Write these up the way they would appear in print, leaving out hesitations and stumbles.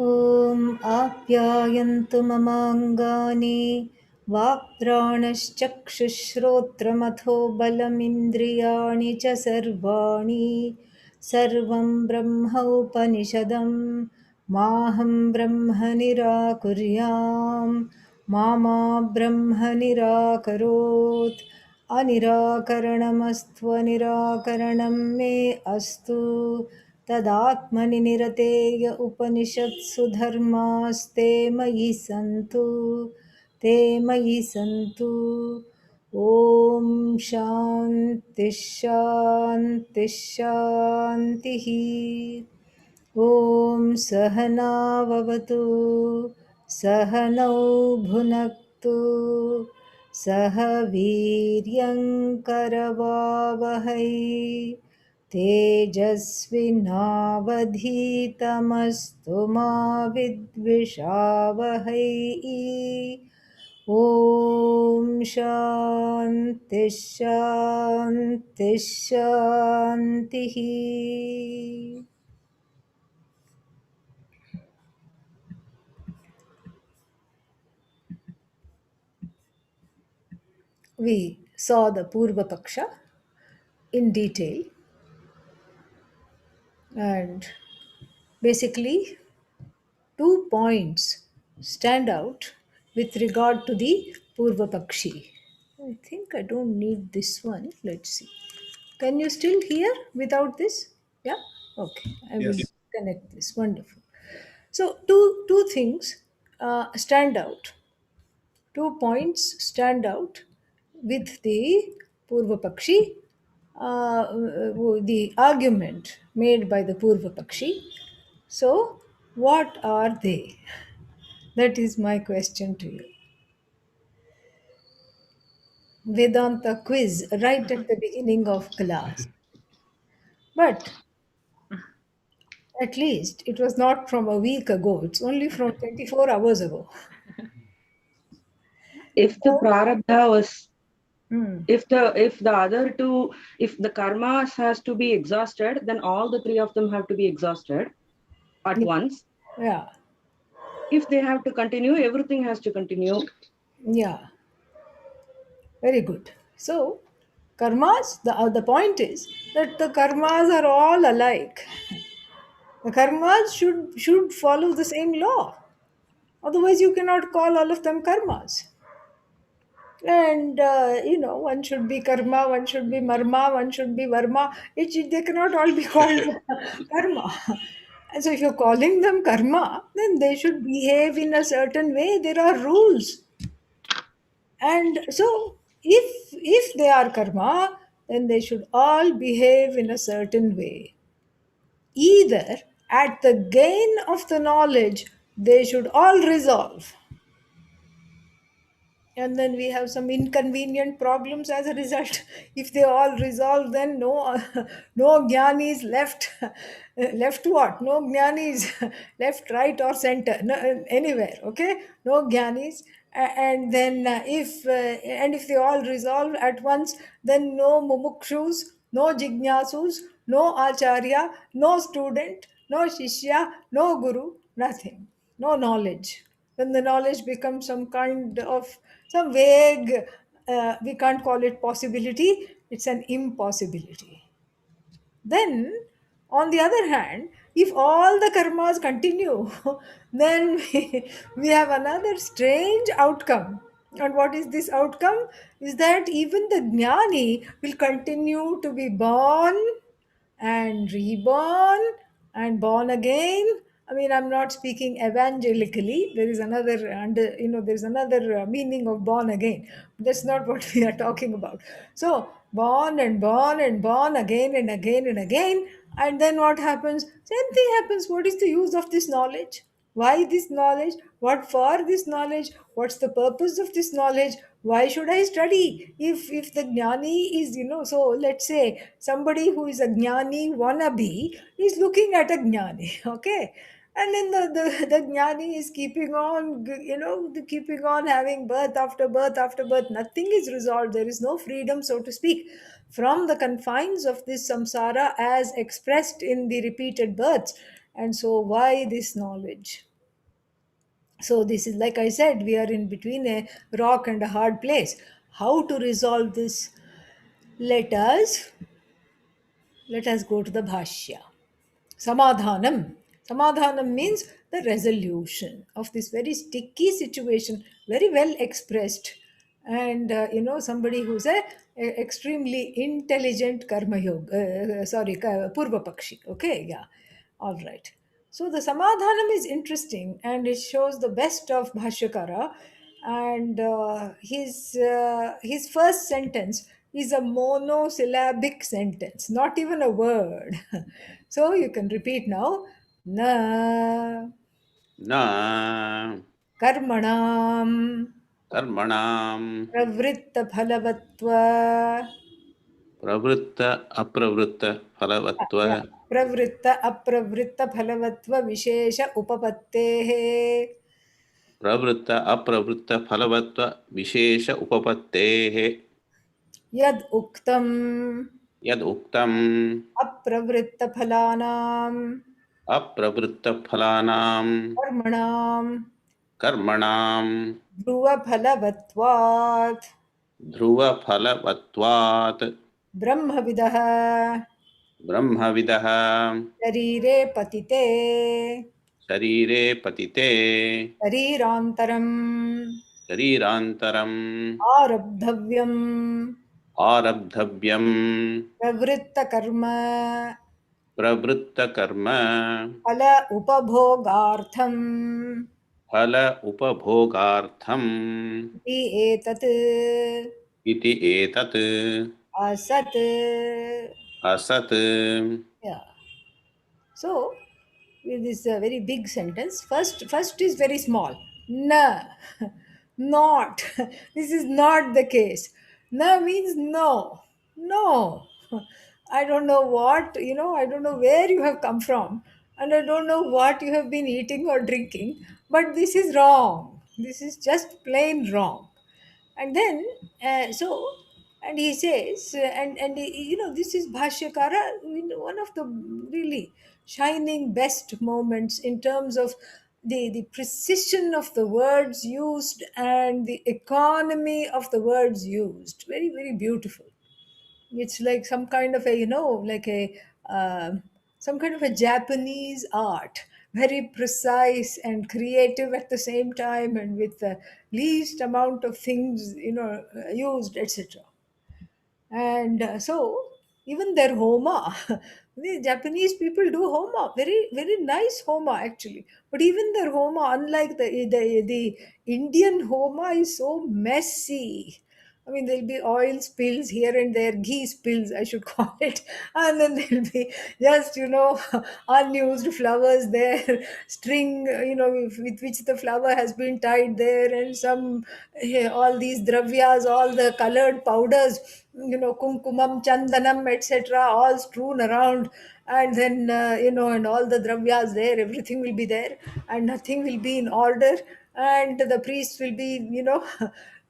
ॐ आप्यायन्तु ममाङ्गानि वाक्त्राणश्चक्षुश्रोत्रमथो बलमिन्द्रियाणि च सर्वाणि सर्वं ब्रह्मोपनिषदं माहं ब्रह्म निराकुर्याम् मा ब्रह्म निराकरोत् अनिराकरणमस्त्वनिराकरणं मे अस्तु तदात्मनि निरतेय उपनिषत्सु धर्मास्ते मयि सन्तु ते मयि सन्तु ॐ शान्ति शान्ति शान्तिः ॐ सहनाववतु सहनौ भुनक्तु सह वीर्यङ्करवावहै तेजस्विनावधीतमस्तु मा विद्विषावहै ॐ शान्ति शान्ति शान्तिः We saw the Purva Paksha in detail, and basically 2 points stand out with regard to the Purva Pakshi. I think I don't need this one. Let's see. Can you still hear without this? Yeah? Okay. I will Yes. connect this. Wonderful. So, two things stand out. 2 points stand out with the Purva Pakshi, the argument made by the Purva Pakshi. So, what are they? That is my question to you. Vedanta quiz right at the beginning of class. But at least it was not from a week ago, it's only from 24 hours ago. If the So, prarabdha was, hmm, if the other two, if the karmas has to be exhausted, then all the three of them have to be exhausted at yeah, once. yeah, If they have to continue, everything has to continue. yeah. Very good. So, karmas, the point is that the karmas are all alike. The karmas should follow the same law. Otherwise, you cannot call all of them karmas. And one should be karma, one should be marma, one should be varma. They cannot all be called karma. And so, if you're calling them karma, then they should behave in a certain way. There are rules. And so, if they are karma, then they should all behave in a certain way. Either at the gain of the knowledge, they should all resolve, and then we have some inconvenient problems as a result. If they all resolve, then no no jnanis left. Left what? No jnanis left, right, or center, no, anywhere. Okay, no jnanis. And then if they all resolve at once, then no mumukshus, no jignasus, no acharya, no student, no shishya, no guru, nothing, no knowledge. Then the knowledge becomes some kind of some vague, we can't call it possibility, it's an impossibility. Then, on the other hand, if all the karmas continue, then we have another strange outcome. And what is this outcome? Is that even the jnani will continue to be born and reborn and born again. I mean, I'm not speaking evangelically. There is another there is another meaning of born again. That's not what we are talking about. So born and born and born again and again and again, and then what happens? Same thing happens. What is the use of this knowledge? Why this knowledge? What for this knowledge? What's the purpose of this knowledge? Why should I study? If the jnani is, so let's say somebody who is a jnani wannabe is looking at a jnani, okay? And then the jnani is keeping on, keeping on having birth after birth after birth. Nothing is resolved. There is no freedom, so to speak, from the confines of this samsara as expressed in the repeated births. And so, why this knowledge? So, this is like I said, we are in between a rock and a hard place. How to resolve this? Let us let us go to the Bhashya. Samadhanam. Samadhanam means the resolution of this very sticky situation, very well expressed. And somebody who's a extremely intelligent karma yoga, purva pakshi. Okay, yeah, all right. So the Samadhanam is interesting and it shows the best of Bhashyakara. And his first sentence is a monosyllabic sentence, not even a word. So you can repeat now. Na न karmanam कर्मणाम् pravritta phalavatva. प्रवृत्त अप्रवृत्त फलवत्व Yeah. Pravritta apravritta phalavatva vishesha upapattehe. प्रवृत्त अप्रवृत्त फलवत्व विशेष उपपत्तेः Yad uktam यद् उक्तम् apravritta phalanam अप्रवृत्त फलानां karmanam कर्मणां dhruva phalavatvat ध्रुवफलवत्वात् brahmavidah ब्रह्मविदः शरीरे पतिते शरीरे पतिते शरीरान्तरम् शरीरान्तरम् आरब्धव्यम् आरब्धव्यम् प्रवृत्तकर्म प्रवृत्तकर्म फल उपभोगार्थम् फल उपभोगार्थम् इति एतत् इति एतत् असत्. असत्. Yeah. So, with this very big sentence, first is very small. Na, not. This is not the case. Na means no, no. I don't know what, I don't know where you have come from, and I don't know what you have been eating or drinking, but this is wrong. This is just plain wrong. And then so and he says this is Bhashyakara, one of the really shining best moments in terms of the precision of the words used and the economy of the words used. Very, very beautiful. It's like some kind of a, like a some kind of a Japanese art, very precise and creative at the same time, and with the least amount of things, used, etc. And so even their homa, the Japanese people do homa, very, very nice homa actually. But even their homa, unlike the Indian homa, is so messy. I mean, there'll be oil spills here and there, ghee spills, I should call it. And then there'll be just, unused flowers there, string, with which the flower has been tied there, and some, all these dravyas, all the colored powders, kumkumam, chandanam, etc., all strewn around. And then, and all the dravyas there, everything will be there, and nothing will be in order. And the priest will be,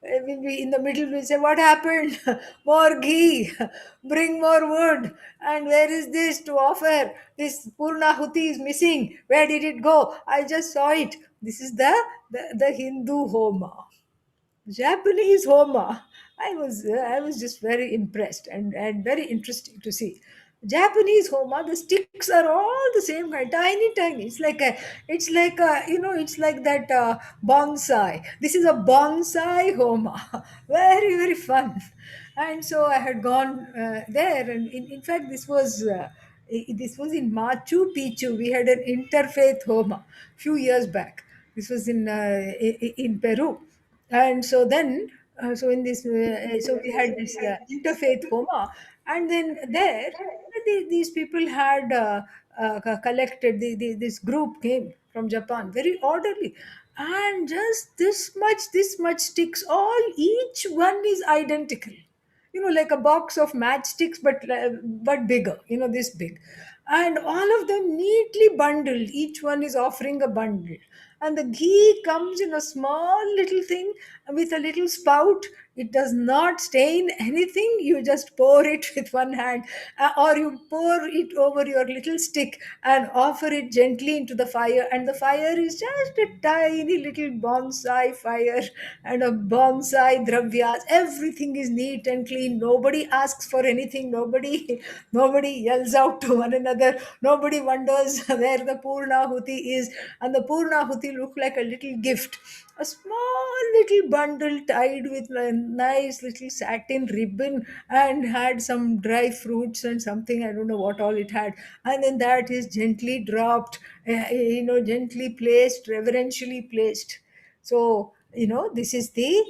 will be in the middle, will say, "What happened? More ghee, bring more wood. And where is this to offer? This Purnahuti is missing. Where did it go? I just saw it." This is the Hindu Homa. Japanese Homa. I was just very impressed and very interesting to see. Japanese Homa, the sticks are all the same kind, tiny, tiny. It's like that bonsai. This is a bonsai Homa. Very, very fun. And so I had gone there, and in fact, this was in Machu Picchu. We had an interfaith Homa few years back. This was in Peru. And so then so in this so we had this interfaith homa. And then there these people had collected this group came from Japan, very orderly, and just this much sticks, all each one is identical, like a box of matchsticks, but bigger, this big, and all of them neatly bundled. Each one is offering a bundle, and the ghee comes in a small little thing with a little spout, It does not stain anything. You just pour it with one hand, or you pour it over your little stick and offer it gently into the fire, and the fire is just a tiny little bonsai fire and a bonsai dravyas. Everything is neat and clean. Nobody asks for anything. Nobody yells out to one another. Nobody wonders where the Purnahuti is, and the Purnahuti look like a little gift, a small little bundle tied with a nice little satin ribbon, and had some dry fruits and something, I don't know what all it had, and then that is gently dropped, gently placed, reverentially placed. So this is the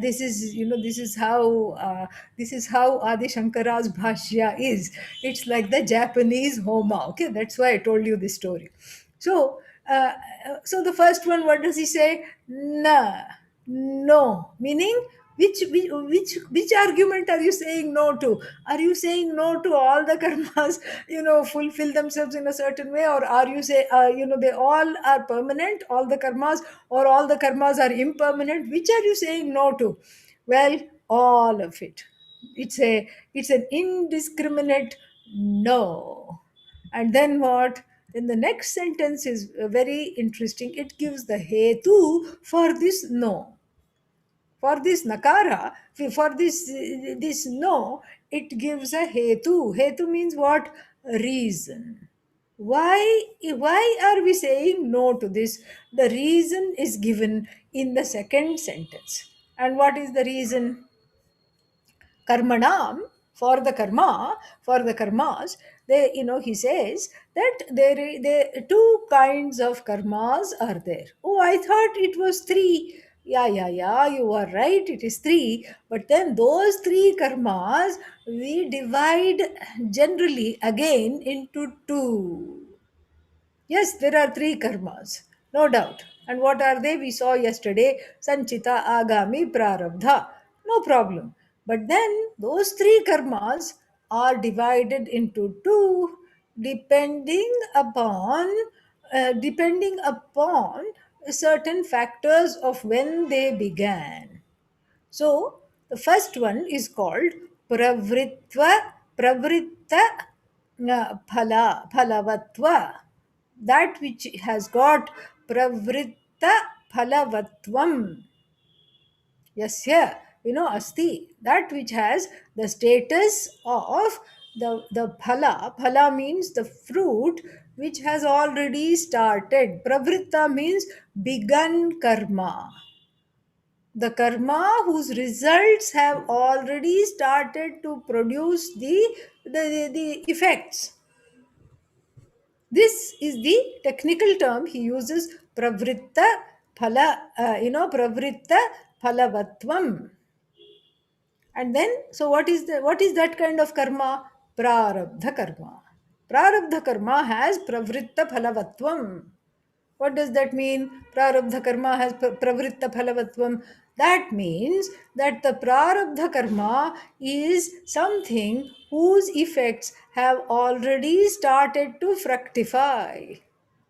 this is this is how Adi Shankara's bhashya is. It's like the Japanese homa. Okay, that's why I told you this story. So so the first one, what does he say? Na, no, meaning which argument are you saying no to? Are you saying no to all the karmas, fulfill themselves in a certain way, or are you say they all are permanent, all the karmas, or all the karmas are impermanent? Which are you saying no to? Well, all of it. It's an indiscriminate no. And then what? Then the next sentence is very interesting. It gives the hetu for this no, for this nakara, for this no. It gives a hetu. Hetu means what? Reason. Why are we saying no to this? The reason is given in the second sentence. And what is the reason? Karmanam, for the karmas, they, he says that there two kinds of karmas are there. Oh, I thought it was three. Yeah, you are right, it is three. But then those three karmas we divide generally again into two. Yes, there are three karmas, no doubt. And what are they? We saw yesterday: Sanchita, Agami, Prarabdha. No problem. But then those three karmas are divided into two, depending upon certain factors of when they began. So the first one is called pravritta phalavatva. That which has got pravritta phalavatvam. Yasya, asti. That which has the status of the phala. Phala means the fruit which has already started. Pravritta means begun karma, the karma whose results have already started to produce the effects. This is the technical term he uses: pravritta phala, pravritta phalavatvam. And then, so what is that kind of karma? Prarabdha karma. Prarabdha karma has pravritta phalavatvam. What does that mean? Prarabdha karma has pravritta phalavatvam. That means that the prarabdha karma is something whose effects have already started to fructify.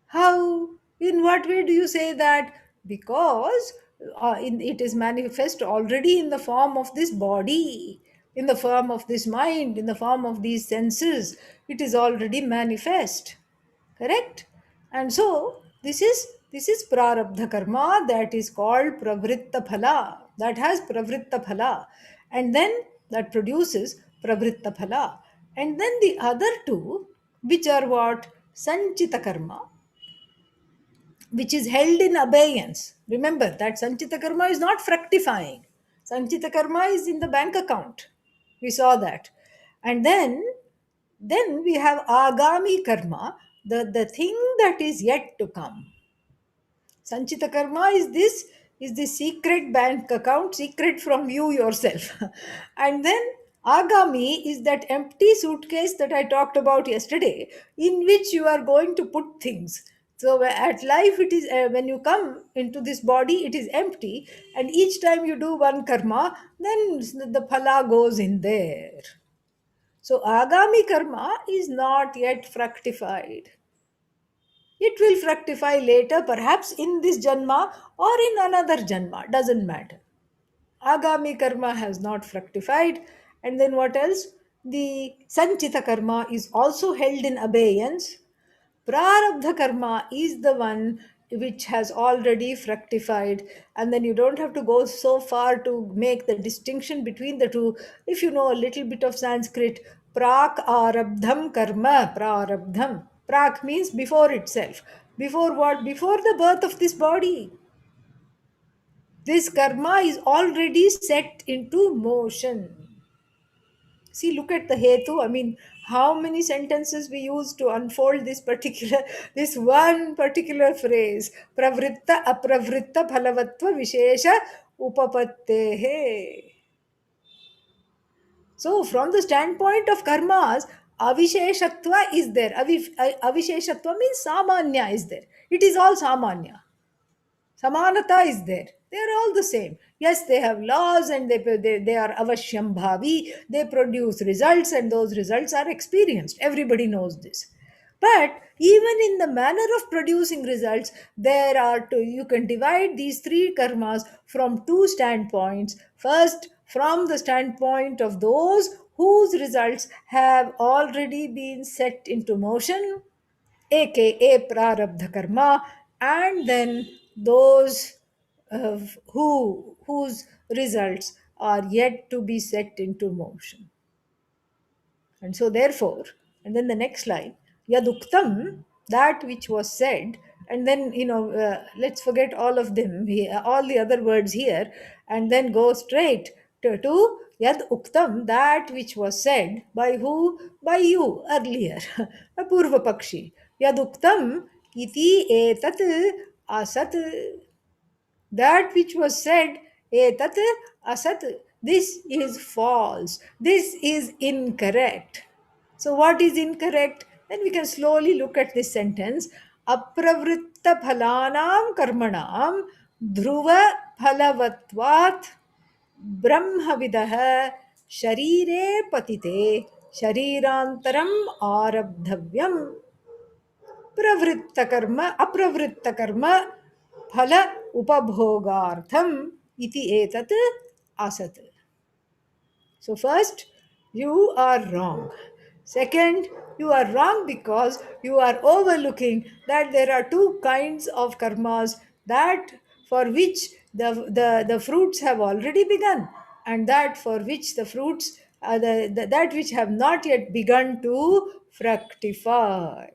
How? In what way do you say that? Because it is manifest already in the form of this body, in the form of this mind, in the form of these senses. It is already manifest. Correct? And so this is prarabdha karma, that is called pravritta phala. That has pravritta phala. And then that produces pravritta phala. And then the other two, which are what? Sanchita karma, which is held in abeyance. Remember that Sanchita karma is not fructifying. Sanchita karma is in the bank account. We saw that. And then we have Agami Karma, the thing that is yet to come. Sanchita Karma is the secret bank account, secret from you yourself. And then Agami is that empty suitcase that I talked about yesterday, in which you are going to put things. So at life, it is when you come into this body, it is empty, and each time you do one karma, then the phala goes in there. So Agami karma is not yet fructified. It will fructify later, perhaps in this janma or in another janma, doesn't matter. Agami karma has not fructified. And then what else? The Sanchita karma is also held in abeyance. Prarabdha karma is the one which has already fructified, and then you don't have to go so far to make the distinction between the two. If you know a little bit of Sanskrit, prak arabdham karma, prarabdham. Prak means before itself. Before what? Before the birth of this body. This karma is already set into motion. See, look at the hetu. I mean, how many sentences we use to unfold this particular, this one particular phrase. Pravritta apravritta phalavatva vishesha upapattehe. So, from the standpoint of karmas, avisheshatva is there. Avisheshatva means samanya is there. It is all samanya. Samanata is there. They are all the same. Yes, they have laws and they are avashyam bhavi. They produce results and those results are experienced. Everybody knows this. But even in the manner of producing results, there are two, you can divide these three karmas from two standpoints. First, from the standpoint of those whose results have already been set into motion, aka prarabdha karma, and then those whose results are yet to be set into motion. And so, therefore, and then the next line, yaduktam, that which was said, and then, let's forget all of them, all the other words here, and then go straight to yad uktam, that which was said by who? By you earlier, a Purva Pakshi. Yad uktam iti etat asat, that which was said, etat asat, this is false, this is incorrect. So what is incorrect? Then we can slowly look at this sentence. Apravritta phalanam karmanam dhruva phalavatvat brahmavidah sharire patite sharirantaram arabdhavyam प्रवृत्त कर्म अप्रवृत्त कर्म फल उपभोगार्थम इति एतत् असत्. So first, you are wrong. Second, you are wrong because you are overlooking that there are two kinds of karmas, that for which the fruits have already begun, and that for which the fruits that which have not yet begun to fructify.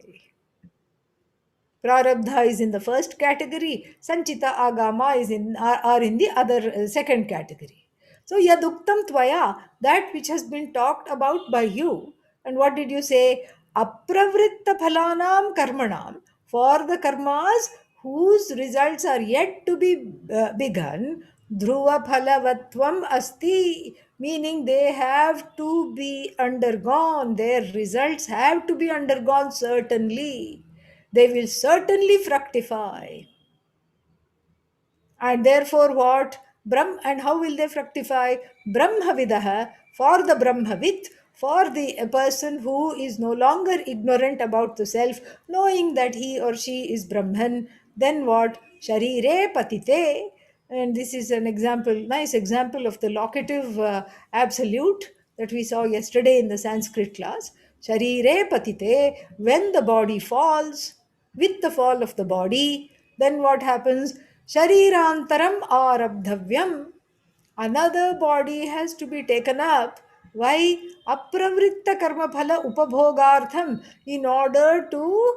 Prarabdha is in the first category, Sanchita Agama is are in the other second category. So Yaduktam Tvaya, that which has been talked about by you. And what did you say? Apravritta Phalanam Karmanam, for the karmas whose results are yet to be begun, Dhruva Phalavatvam Asti, meaning they have to be undergone, their results have to be undergone certainly, they will certainly fructify. And therefore, what? Brahm, and how will they fructify? Brahmavidah, for the Brahmavit, for the person who is no longer ignorant about the self, knowing that he or she is Brahman. Then what? Sharire patite. And this is an example, nice example of the locative absolute that we saw yesterday in the Sanskrit class. Sharire patite, when the body falls, with the fall of the body, then what happens? Sharirantaram arabdhavyam. Another body has to be taken up. Why? Apravritta karma phala upabhogartham. In order to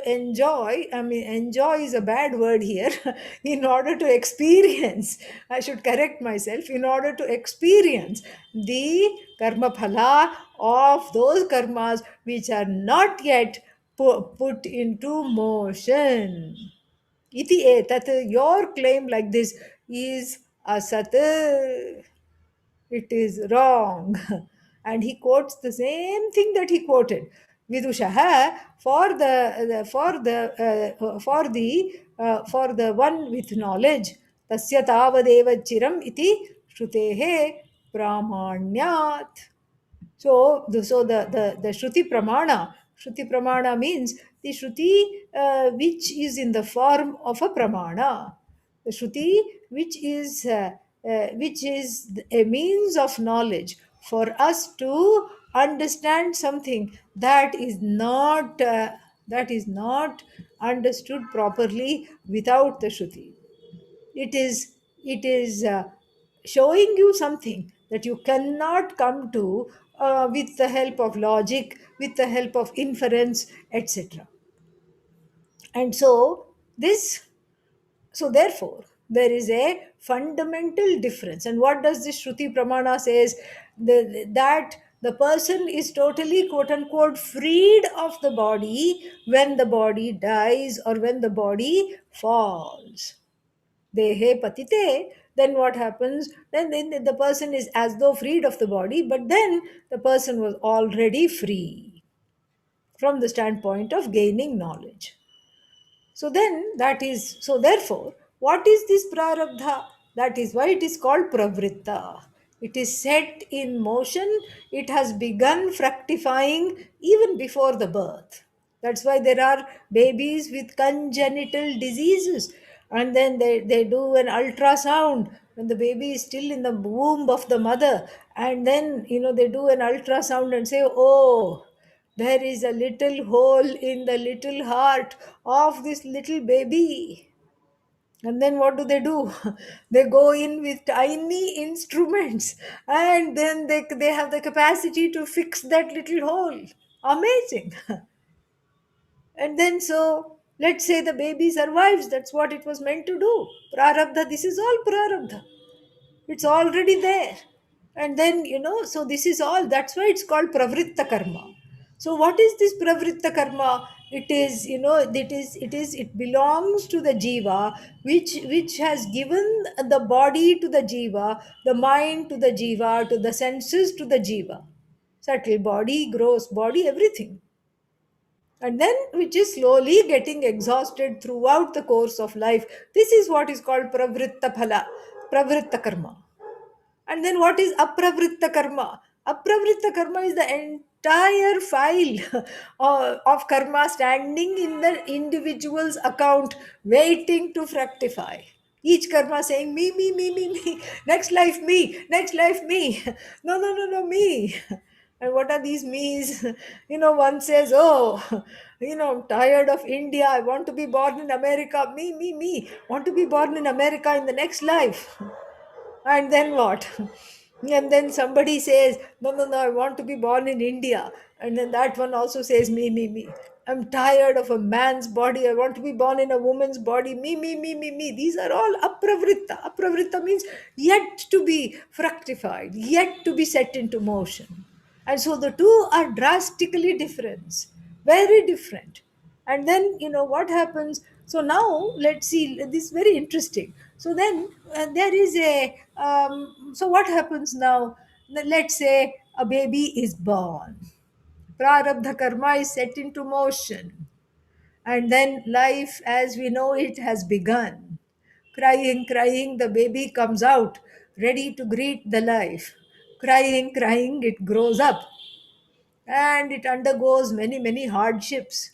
enjoy, I mean, enjoy is a bad word here. In order to experience, I should correct myself, in order to experience the karma phala of those karmas which are not yet put into motion. Iti etat, your claim like this is asat. It is wrong. And he quotes the same thing that he quoted. Vidushaha, for the one with knowledge. Tasya tavadeva chiram iti shrutehe pramanyat. So the Shruti Pramana means the Shruti which is in the form of a Pramana. The Shruti which is which is a means of knowledge for us to understand something that is not understood properly without the Shruti. It is showing you something that you cannot come to with the help of logic, with the help of inference, etc. And this so therefore there is a fundamental difference. And what does this Shruti Pramana says? That the person is totally, quote unquote, freed of the body when the body dies or when the body falls. Dehe patite. Then what happens? Then the person is as though freed of the body, but then the person was already free from the standpoint of gaining knowledge. So then that is so therefore, what is this prarabdha? That is why it is called pravritta. It is set in motion, it has begun fructifying even before the birth. That's why there are babies with congenital diseases, and then they do an ultrasound when the baby is still in the womb of the mother, and then they do an ultrasound and say, oh, there is a little hole in the little heart of this little baby. And then what do? They go in with tiny instruments, and then they have the capacity to fix that little hole. Amazing. And then so let's say the baby survives. That's what it was meant to do. Prarabdha, this is all prarabdha. It's already there. And then, so this is all, that's why it's called Pravritta Karma. So what is this Pravritta Karma? It is, it belongs to the Jiva, which has given the body to the Jiva, the mind to the Jiva, to the senses to the Jiva. Subtle body, gross body, everything. And then which is slowly getting exhausted throughout the course of life. This is what is called Pravritta Phala, Pravritta Karma. And then what is Apravrita Karma? Apravrita Karma is the entire file of karma standing in the individual's account, waiting to fructify. Each karma saying, me, next life, me, next life, me. No, me. And what are these me's? One says, oh, I'm tired of India. I want to be born in America. Me. Want to be born in America in the next life. And then what? And then somebody says, no, I want to be born in India. And then that one also says, me. I'm tired of a man's body. I want to be born in a woman's body. Me. These are all apravritta. Apravritta means yet to be fructified, yet to be set into motion. And so the two are drastically different, very different. And then what happens? So now let's see, this is very interesting. So then there is a so what happens now? Let's say a baby is born, prarabdha karma is set into motion, and then life as we know it has begun. Crying, the baby comes out ready to greet the life. Crying, it grows up and it undergoes many hardships.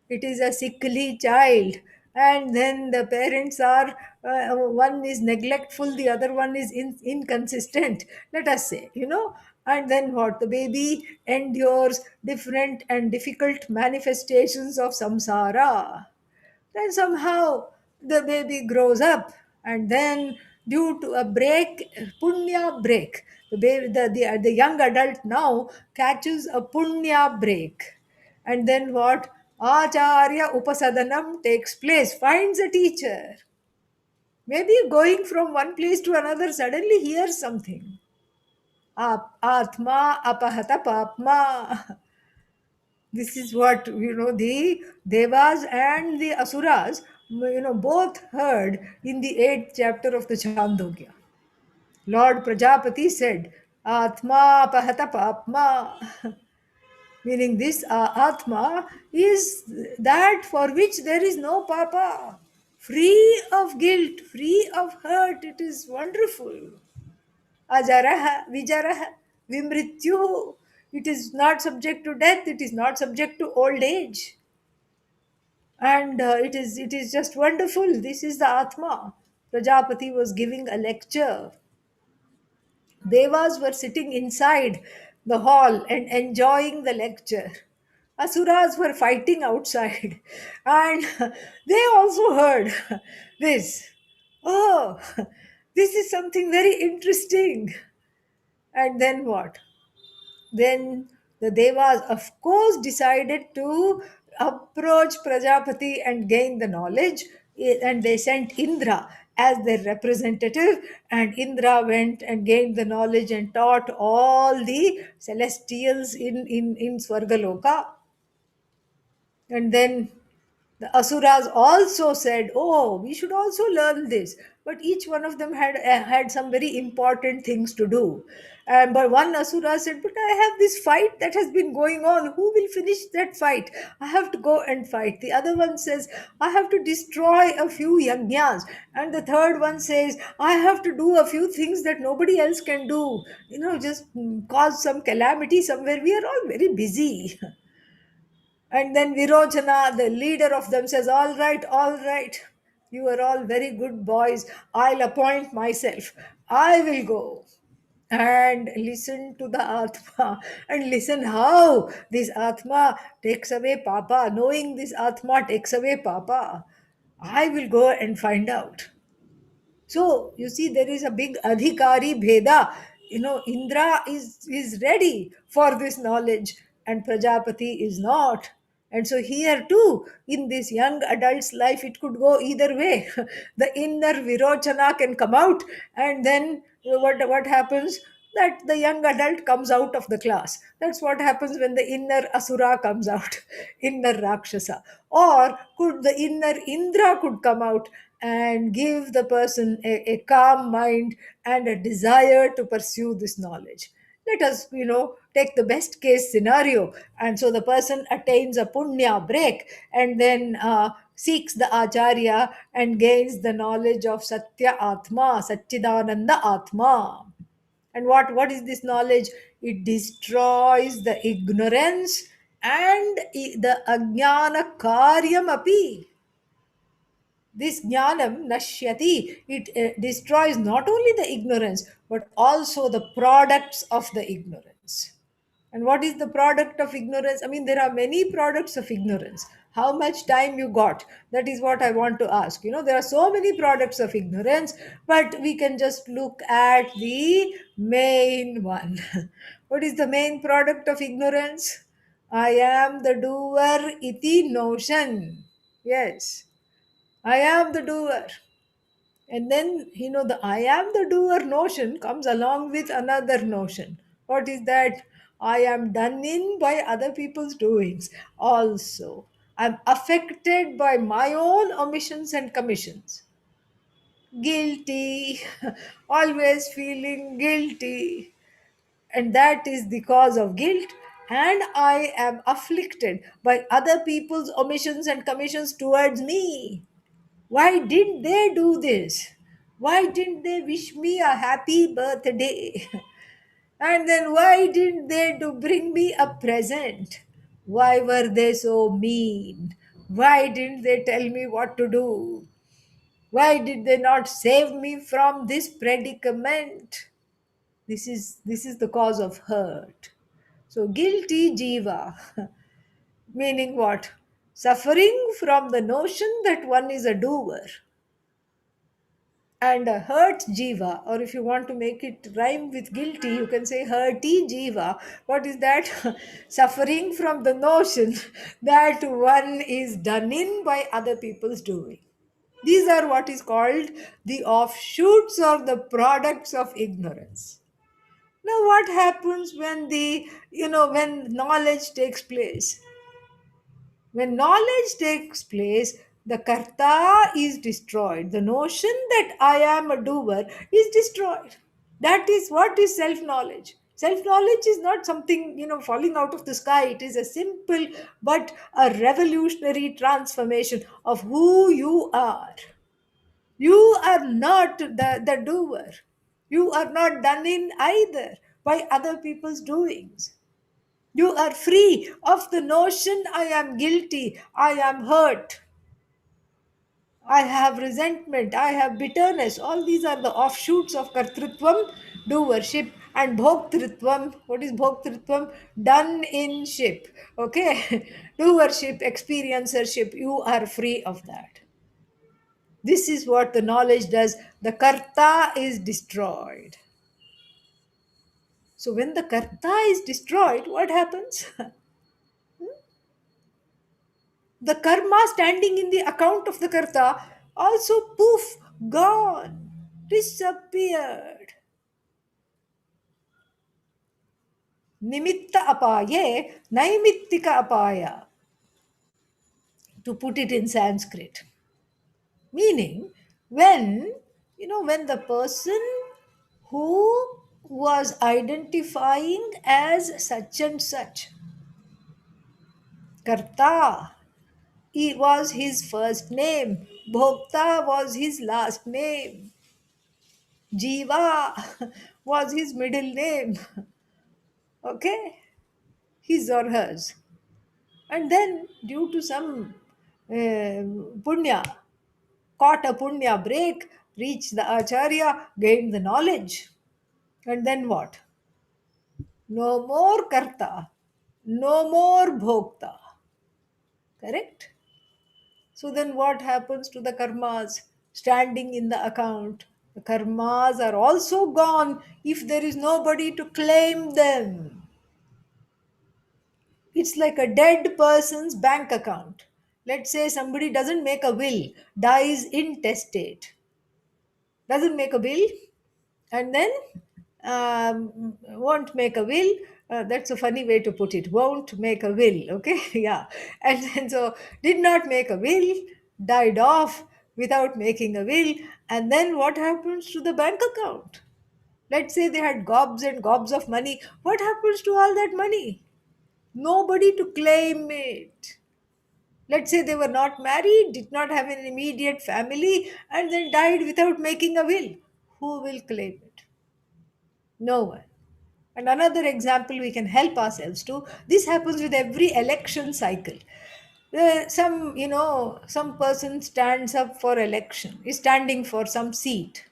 It is a sickly child, and then the parents are one is neglectful, the other one is inconsistent, let us say, and then what? The baby endures different and difficult manifestations of samsara. Then somehow the baby grows up, and then due to a break, punya break, the young adult now catches a punya break. And then what? Acharya upasadanam takes place, finds a teacher. Maybe going from one place to another, suddenly hears something. Atma apahata papma. This is what the devas and the asuras both heard in the 8th chapter of the Chandogya. Lord Prajapati said, Atma pahata papma, meaning this Atma is that for which there is no papa, free of guilt, free of hurt. It is wonderful. Ajaraha, Vijaraha, Vimrityu. It is not subject to death, it is not subject to old age. And it is just wonderful. This is the Atma. Prajapati was giving a lecture. Devas were sitting inside the hall and enjoying the lecture. Asuras were fighting outside, and they also heard this. Oh, this is something very interesting. And then what? Then the Devas, of course, decided to approach Prajapati and gain the knowledge, and they sent Indra as their representative, and Indra went and gained the knowledge and taught all the celestials in Swargaloka. And then the Asuras also said, "Oh, we should also learn this." But each one of them had some very important things to do. And but one Asura said, "But I have this fight that has been going on. Who will finish that fight? I have to go and fight." The other one says, "I have to destroy a few yajnas." And the third one says, "I have to do a few things that nobody else can do. Just cause some calamity somewhere. We are all very busy." And then Virochana, the leader of them, says, all right, you are all very good boys. I'll appoint myself. I will go and listen to the Atma and listen how this Atma takes away Papa. Knowing this Atma takes away Papa, I will go and find out. So you see, there is a big adhikari bheda. Indra is ready for this knowledge, and Prajapati is not. And so here too, in this young adult's life, it could go either way. The inner Virochana can come out, and then what happens? That the young adult comes out of the class. That's what happens when the inner Asura comes out, inner Rakshasa. Or could the inner Indra could come out and give the person a calm mind and a desire to pursue this knowledge. Let us, take the best case scenario. And so the person attains a punya break, and then seeks the acharya and gains the knowledge of Satya Atma, Satchidananda Atma. And what is this knowledge? It destroys the ignorance and the ajnana karyam api. This jnanam nashyati, it destroys not only the ignorance but also the products of the ignorance. And what is the product of ignorance? I mean, there are many products of ignorance. How much time you got? That is what I want to ask. There are so many products of ignorance, but we can just look at the main one. What is the main product of ignorance? I am the doer iti notion. Yes, I am the doer. And then, the I am the doer notion comes along with another notion. What is that? I am done in by other people's doings. Also, I'm affected by my own omissions and commissions. Guilty, always feeling guilty. And that is the cause of guilt. And I am afflicted by other people's omissions and commissions towards me. Why didn't they do this? Why didn't they wish me a happy birthday? And then why didn't they do bring me a present? Why were they so mean? Why didn't they tell me what to do? Why did they not save me from this predicament? This is the cause of hurt. So guilty jiva, meaning what? Suffering from the notion that one is a doer. And a hurt jiva, or if you want to make it rhyme with guilty, you can say hurty jiva. What is that? Suffering from the notion that one is done in by other people's doing. These are what is called the offshoots or the products of ignorance. Now what happens when when knowledge takes place? When knowledge takes place, the karta is destroyed. The notion that I am a doer is destroyed. That is what is self knowledge. Self knowledge is not something, falling out of the sky. It is a simple but a revolutionary transformation of who you are. You are not the doer. You are not done in either by other people's doings. You are free of the notion I am guilty, I am hurt, I have resentment, I have bitterness. All these are the offshoots of kartrutvam, doership, and bhoktritvam. What is bhoktritvam? Done in ship. Okay, doership, experiencership, you are free of that. This is what the knowledge does. The karta is destroyed. So when the karta is destroyed, what happens? The karma standing in the account of the karta also poof, gone, disappeared. Nimitta apaye, naimittika apaya, to put it in Sanskrit. Meaning, when, when the person who was identifying as such and such, karta, he was his first name, bhokta was his last name, Jiva was his middle name, okay, his or hers. And then, due to some punya, caught a punya break, reached the acharya, gained the knowledge. And then what? No more karta, no more bhokta. Correct? So then what happens to the karmas standing in the account? The karmas are also gone if there is nobody to claim them. It's like a dead person's bank account. Let's say somebody doesn't make a will, dies intestate, doesn't make a will, and then won't make a will. That's a funny way to put it. Won't make a will, okay? Yeah. And then so did not make a will, died off without making a will, and then what happens to the bank account? Let's say they had gobs and gobs of money. What happens to all that money? Nobody to claim it. Let's say they were not married, did not have an immediate family, and then died without making a will. Who will claim it? No one. And another example we can help ourselves to, this happens with every election cycle. Some person stands up for election, is standing for some seat,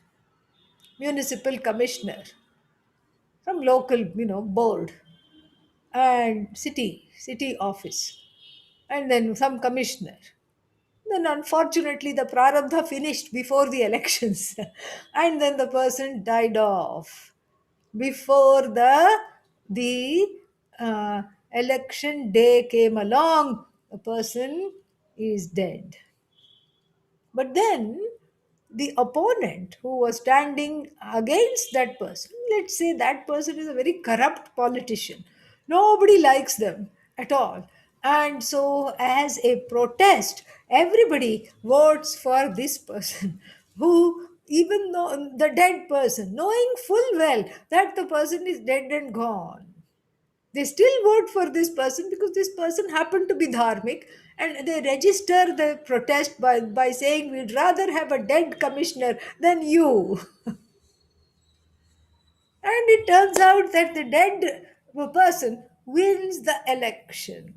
municipal commissioner, some local, board, and city office, and then some commissioner. Then, unfortunately, the prarabdha finished before the elections, and then the person died off before the election day came along. The person is dead. But then the opponent who was standing against that person, let's say that person is a very corrupt politician. Nobody likes them at all. And so, as a protest, everybody votes for this person who, even though the dead person, knowing full well that the person is dead and gone, they still vote for this person because this person happened to be dharmic, and they register the protest by saying we'd rather have a dead commissioner than you. And it turns out that the dead person wins the election.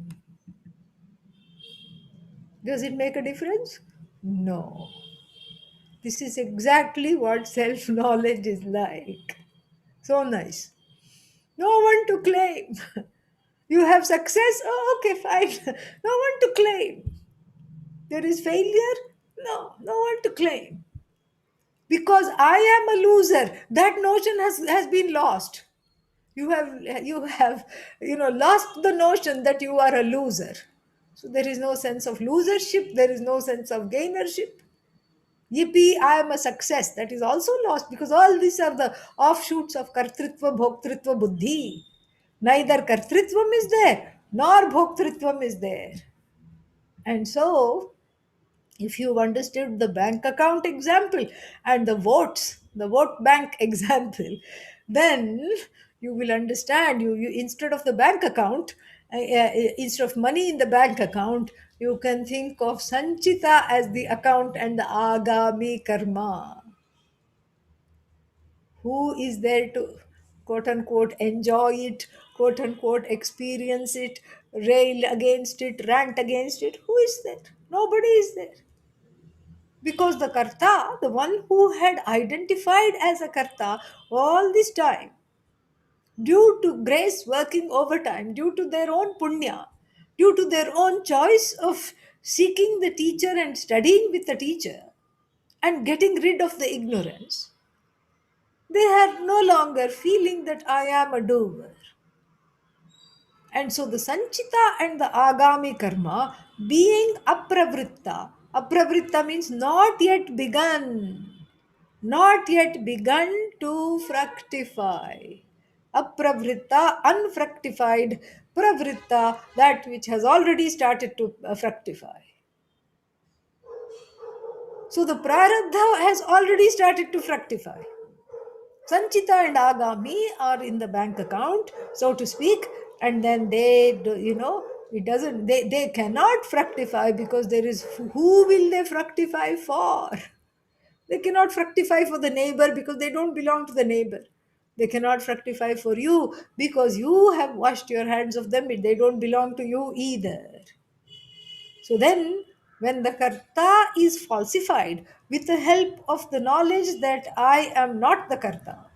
Does it make a difference? No. This is exactly what self knowledge is like. So nice. No one to claim. You have success? Oh, okay, fine. No one to claim. There is failure? No, no one to claim. Because I am a loser. That notion has been lost. You have lost the notion that you are a loser. So there is no sense of losership, there is no sense of gainership. Yippee, I am a success. That is also lost because all these are the offshoots of kartritva, bhoktritva, buddhi. Neither kartritvam is there, nor bhoktritvam is there. And so, if you've understood the bank account example and the vote bank example, then you will understand. You instead of the bank account, instead of money in the bank account, you can think of sanchita as the account and the agami karma. Who is there to quote unquote enjoy it, quote unquote experience it, rail against it, rant against it? Who is there? Nobody is there. Because the karta, the one who had identified as a karta all this time, due to grace working overtime, due to their own punya, due to their own choice of seeking the teacher and studying with the teacher and getting rid of the ignorance, they are no longer feeling that I am a doer. And so the Sanchita and the Agami Karma being Apravrita means not yet begun, not yet begun to fructify. Apravrita, unfructified, Pravritta, that which has already started to fructify. So the Prarabdha has already started to fructify. Sanchita and Agami are in the bank account, so to speak, and then they, it doesn't, they cannot fructify because there is, who will they fructify for? They cannot fructify for the neighbor because they don't belong to the neighbor. They cannot fructify for you because you have washed your hands of them, they don't belong to you either. So then, when the karta is falsified with the help of the knowledge that I am not the karta,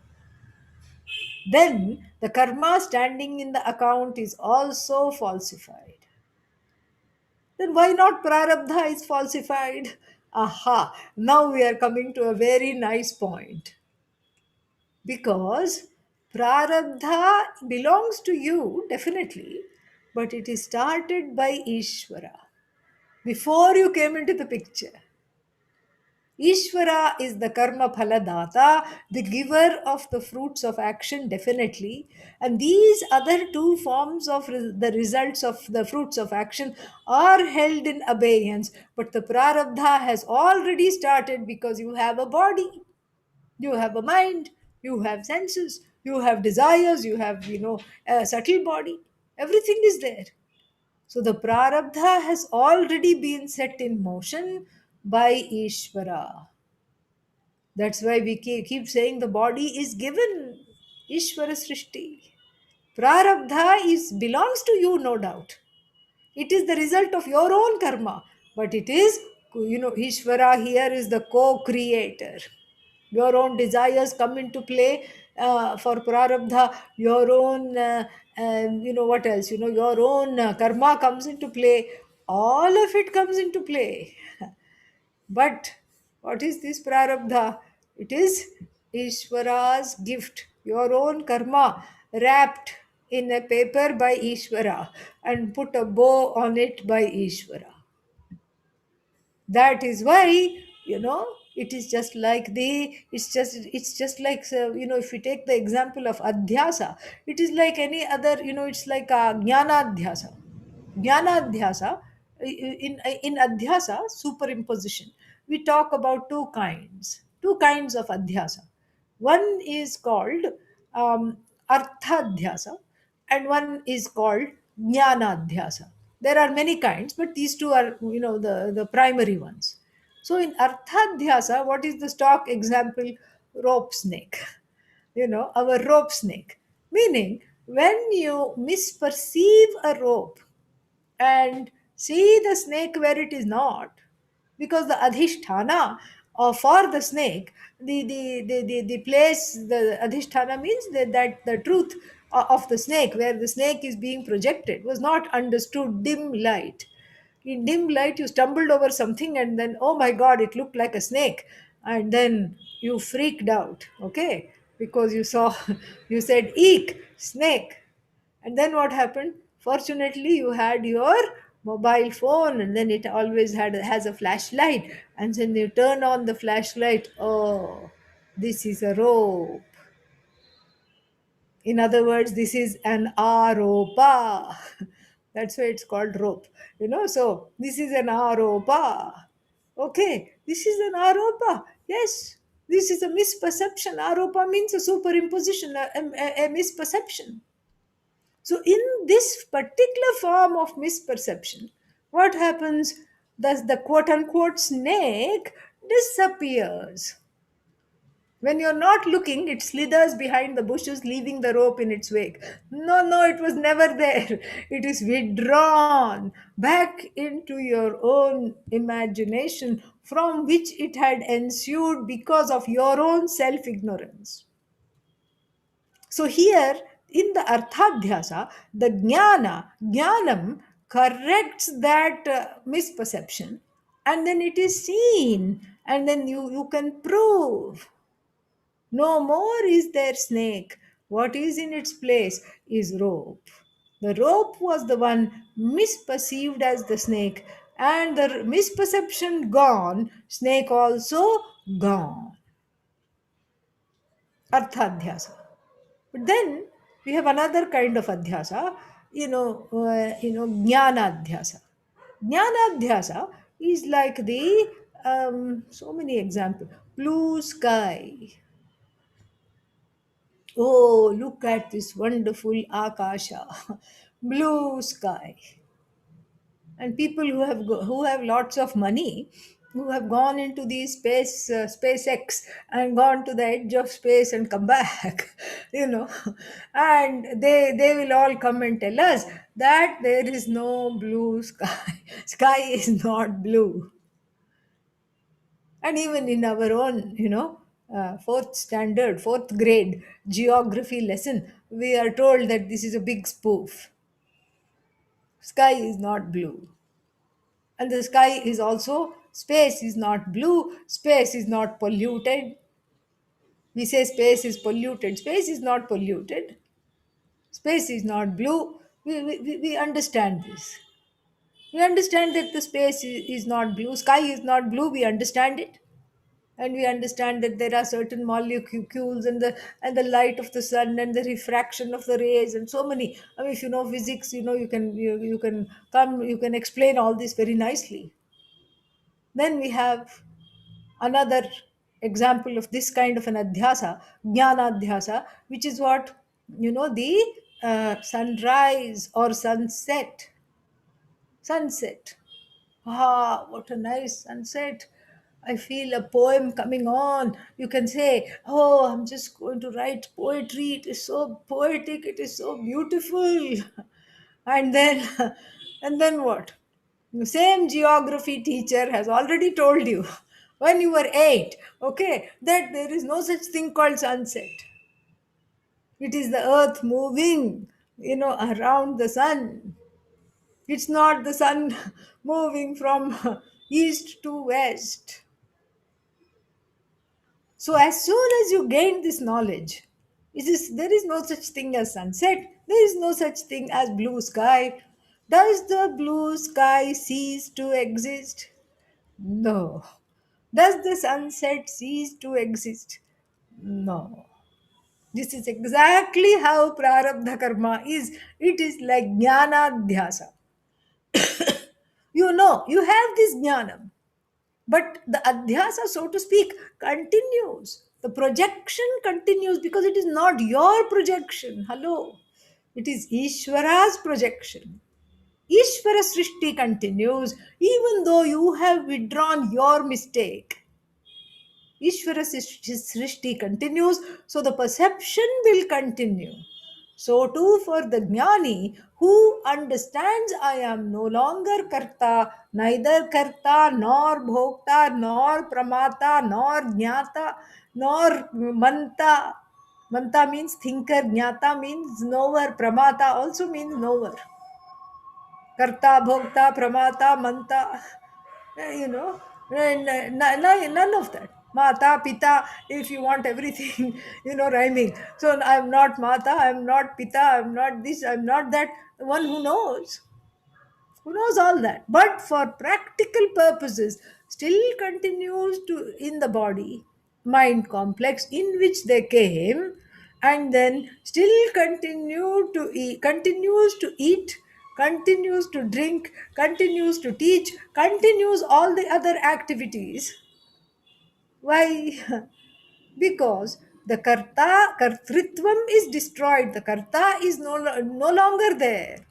then the karma standing in the account is also falsified. Then why not prarabdha is falsified? Aha, now we are coming to a very nice point. Because prarabdha belongs to you, definitely, but it is started by Ishvara before you came into the picture. Ishvara is the karma phaladata, the giver of the fruits of action, definitely. And these other two forms of the results of the fruits of action are held in abeyance. But the prarabdha has already started because you have a body, you have a mind, you have senses, you have desires, you have, a subtle body. Everything is there. So the prarabdha has already been set in motion by Ishvara. That's why we keep saying the body is given. Ishvara Srishti. Prarabdha is belongs to you, no doubt. It is the result of your own karma. But it is, Ishvara here is the co-creator. Your own desires come into play for prarabdha. Your own, what else? Your own karma comes into play. All of it comes into play. But what is this prarabdha? It is Ishvara's gift, your own karma, wrapped in a paper by Ishvara and put a bow on it by Ishvara. That is why, it is just like it's just like, if we take the example of adhyasa, it is like any other, it's like a jnanadhyasa. Jnanadhyasa, in adhyasa, superimposition, we talk about two kinds of adhyasa. One is called um, arthadhyasa, and one is called jnanadhyasa. There are many kinds, but these two are, the primary ones. So in arthadhyasa, what is the stock example? Rope snake. Our rope snake. Meaning, when you misperceive a rope and see the snake where it is not, because the adhishthana for the snake, the place, the adhishthana means that the truth of the snake, where the snake is being projected, was not understood. Dim light, in dim light you stumbled over something, and then, oh my god, it looked like a snake, and then you freaked out, okay, because you saw you said, eek, snake. And then what happened? Fortunately, you had your mobile phone, and then it always has a flashlight. And then you turn on the flashlight. Oh, this is a rope. In other words, this is an aropa. That's why it's called rope. So this is an aropa. Okay, this is an aropa. Yes, this is a misperception. Aropa means a superimposition, a misperception. So, in this particular form of misperception, what happens? Thus, the quote unquote snake disappears. When you're not looking, it slithers behind the bushes, leaving the rope in its wake. No, no, it was never there. It is withdrawn back into your own imagination from which it had ensued because of your own self ignorance. So here in the Arthadhyasa, the Jnanam corrects that misperception, and then it is seen, and then you can prove. No more is there snake. What is in its place is rope. The rope was the one misperceived as the snake, and the misperception gone, snake also gone. Arthadhyasa. But then we have another kind of adhyasa, jnanadhyasa. Jnanadhyasa is like the so many examples. Blue sky. Oh, look at this wonderful akasha, blue sky. And people who have lots of money, who have gone into the SpaceX and gone to the edge of space and come back, you know, and they will all come and tell us that there is no blue sky. Sky is not blue. And even in our own, fourth grade geography lesson, we are told that this is a big spoof. Sky is not blue. And the sky is also, space is not blue, space is not polluted. We say space is polluted. Space is not polluted. Space is not blue. We understand this. We understand that the space is not blue, sky is not blue, we understand it. And we understand that there are certain molecules and the light of the sun and the refraction of the rays and so many. I mean, if you know physics, you can come, you can explain all this very nicely. Then we have another example of this kind of an adhyasa, jnana adhyasa, which is what, the sunrise or sunset. Sunset. Ah, what a nice sunset. I feel a poem coming on. You can say, oh, I'm just going to write poetry. It is so poetic. It is so beautiful. And then, and then what? The same geography teacher has already told you when you were 8, okay, that there is no such thing called sunset. It is the earth moving, around the sun. It's not the sun moving from east to west. So as soon as you gain this knowledge, there is no such thing as sunset. There is no such thing as blue sky. Does the blue sky cease to exist? No. Does the sunset cease to exist? No. This is exactly how prarabdha karma is. It is like jnana dhyasa. You have this jnanam, but the adhyasa, so to speak, continues. The projection continues because it is not your projection. Hello. It is Ishvara's projection. Ishvara Srishti continues even though you have withdrawn your mistake. Ishvara Srishti continues, so the perception will continue. So too for the Jnani who understands I am no longer Karta, neither Karta nor Bhokta nor Pramata nor Jnata nor Manta. Manta means thinker, Jnata means knower, Pramata also means knower. Karta, Bhokta, Pramata, Manta, none of that. Mata, Pita, if you want everything, rhyming. So I'm not Mata, I'm not Pita, I'm not this, I'm not that. The one who knows all that. But for practical purposes, still continues to in the body, mind complex in which they came, and then still continues to eat, continues to drink, continues to teach, continues all the other activities. Why? Because the kartritvam is destroyed. The karta is no longer there.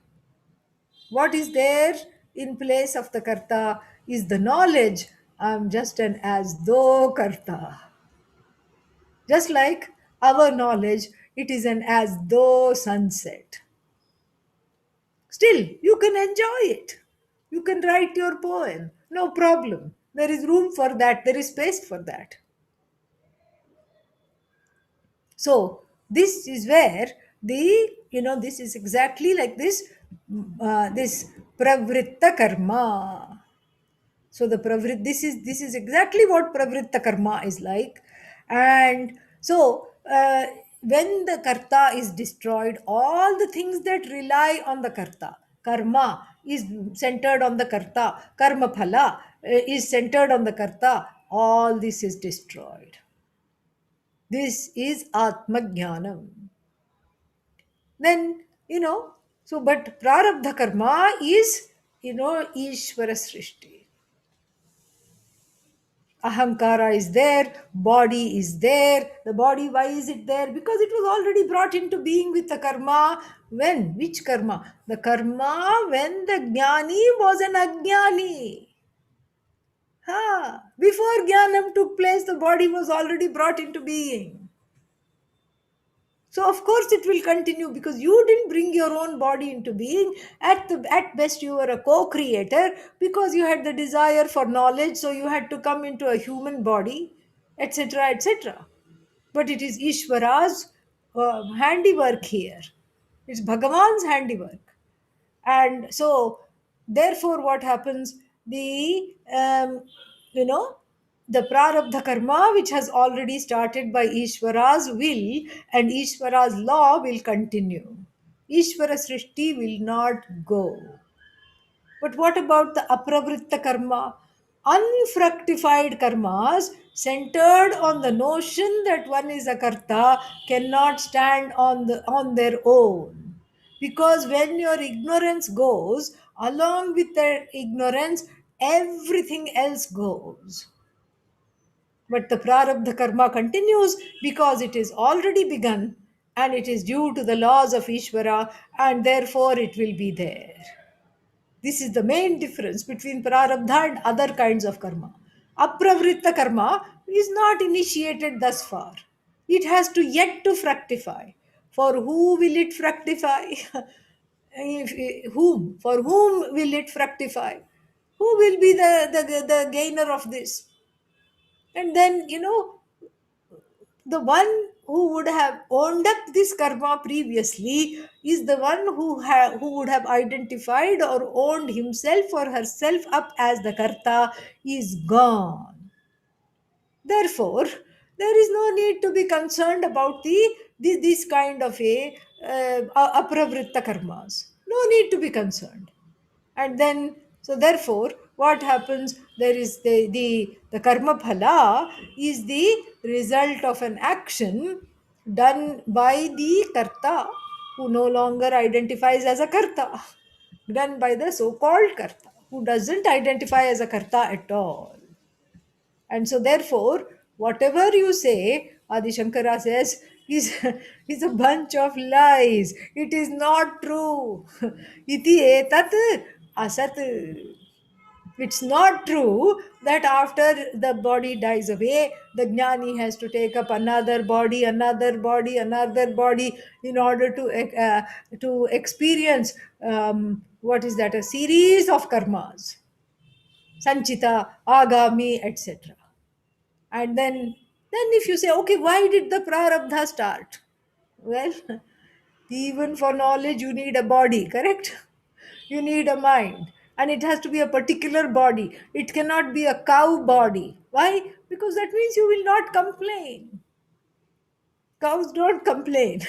What is there in place of the karta is the knowledge. I'm just an as though karta. Just like our knowledge, it is an as though sunset. Still, you can enjoy it. You can write your poem, no problem. There is room for that, there is space for that. So, this is where this is exactly like this Pravritta Karma. So this is exactly what pravritta karma is like. And so when the karta is destroyed, all the things that rely on the karta, karma is centered on the karta, karma phala is centered on the karta, all this is destroyed. This is atma jnanam. Then but prarabdha karma is ishvara srishti. Ahankara is there, body is there. The body, why is it there? Because it was already brought into being with the karma. When? Which karma? The karma when the jnani was an ajnani. Before jnanam took place, the body was already brought into being. So of course it will continue, because you didn't bring your own body into being. At best you were a co-creator, because you had the desire for knowledge, so you had to come into a human body, etc., etc. But it is Ishvara's handiwork here. It's Bhagavan's handiwork. And so therefore what happens, the you know the prarabdha karma, which has already started by Ishvara's will and Ishvara's law, will continue. Ishvara srishti will not go. But what about the Apravrita Karma? Unfructified karmas centered on the notion that one is a karta cannot stand on their own. Because when your ignorance goes, along with their ignorance, everything else goes. But the prarabdha karma continues because it is already begun and it is due to the laws of Ishvara, and therefore it will be there. This is the main difference between prarabdha and other kinds of karma. Apravrita karma is not initiated thus far. It has to yet to fructify. For who will it fructify? Whom? For whom will it fructify? Who will be the gainer of this? And then, the one who would have owned up this karma previously is the one who would have identified or owned himself or herself up as the karta is gone. Therefore, there is no need to be concerned about this kind of apravritta karmas. No need to be concerned. And then, so therefore what happens, there is the karma phala is the result of an action done by the karta, who no longer identifies as a karta, done by the so called karta, who doesn't identify as a karta at all. And so, therefore, whatever you say, Adi Shankara says, is a bunch of lies. It is not true. Iti etat asat. It's not true that after the body dies away, the jnani has to take up another body, another body, another body in order to experience what is that? A series of karmas, sanchita, agami, etc. And then if you say, okay, why did the prarabdha start? Well, even for knowledge you need a body, correct? You need a mind, and it has to be a particular body. It cannot be a cow body. Why? Because that means you will not complain. Cows don't complain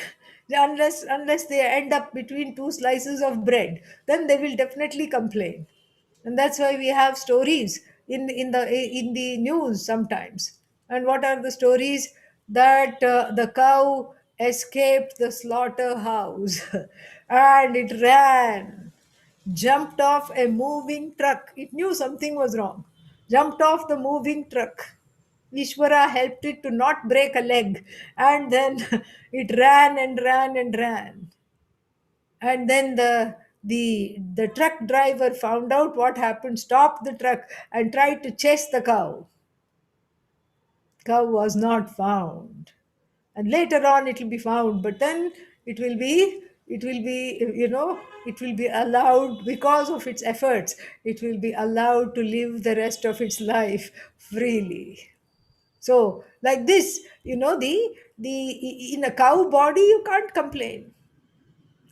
unless they end up between two slices of bread. Then they will definitely complain. And that's why we have stories in the news sometimes. And what are the stories? That the cow escaped the slaughterhouse and it ran, jumped off a moving truck. It knew something was wrong, jumped off the moving truck. Ishvara helped it to not break a leg, and then it ran and ran and ran. And then the truck driver found out what happened, stopped the truck and tried to chase the cow. Cow was not found. and later on it will be found, but then it will be allowed, because of its efforts, it will be allowed to live the rest of its life freely. So like this, the in a cow body you can't complain,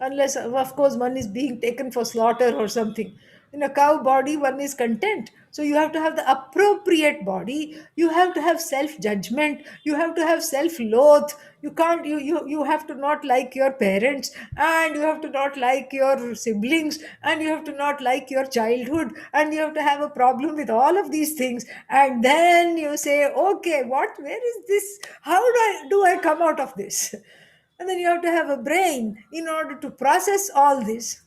unless of course one is being taken for slaughter or something. In a cow body one is content. So you have to have the appropriate body, you have to have self judgment, you have to have self loath. You can't you have to not like your parents, and you have to not like your siblings, and you have to not like your childhood, and you have to have a problem with all of these things, and then you say, okay, where is this, how do I come out of this? And then you have to have a brain in order to process all this.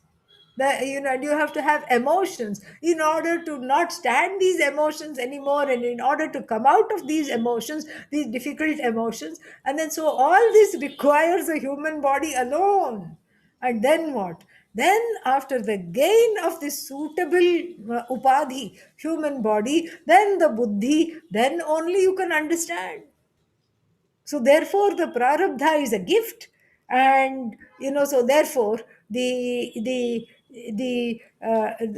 You have to have emotions in order to not stand these emotions anymore, and in order to come out of these emotions, these difficult emotions. And then so all this requires a human body alone. And then what? Then after the gain of this suitable upadhi, human body, then the buddhi, then only you can understand. So therefore the prarabdha is a gift. And so therefore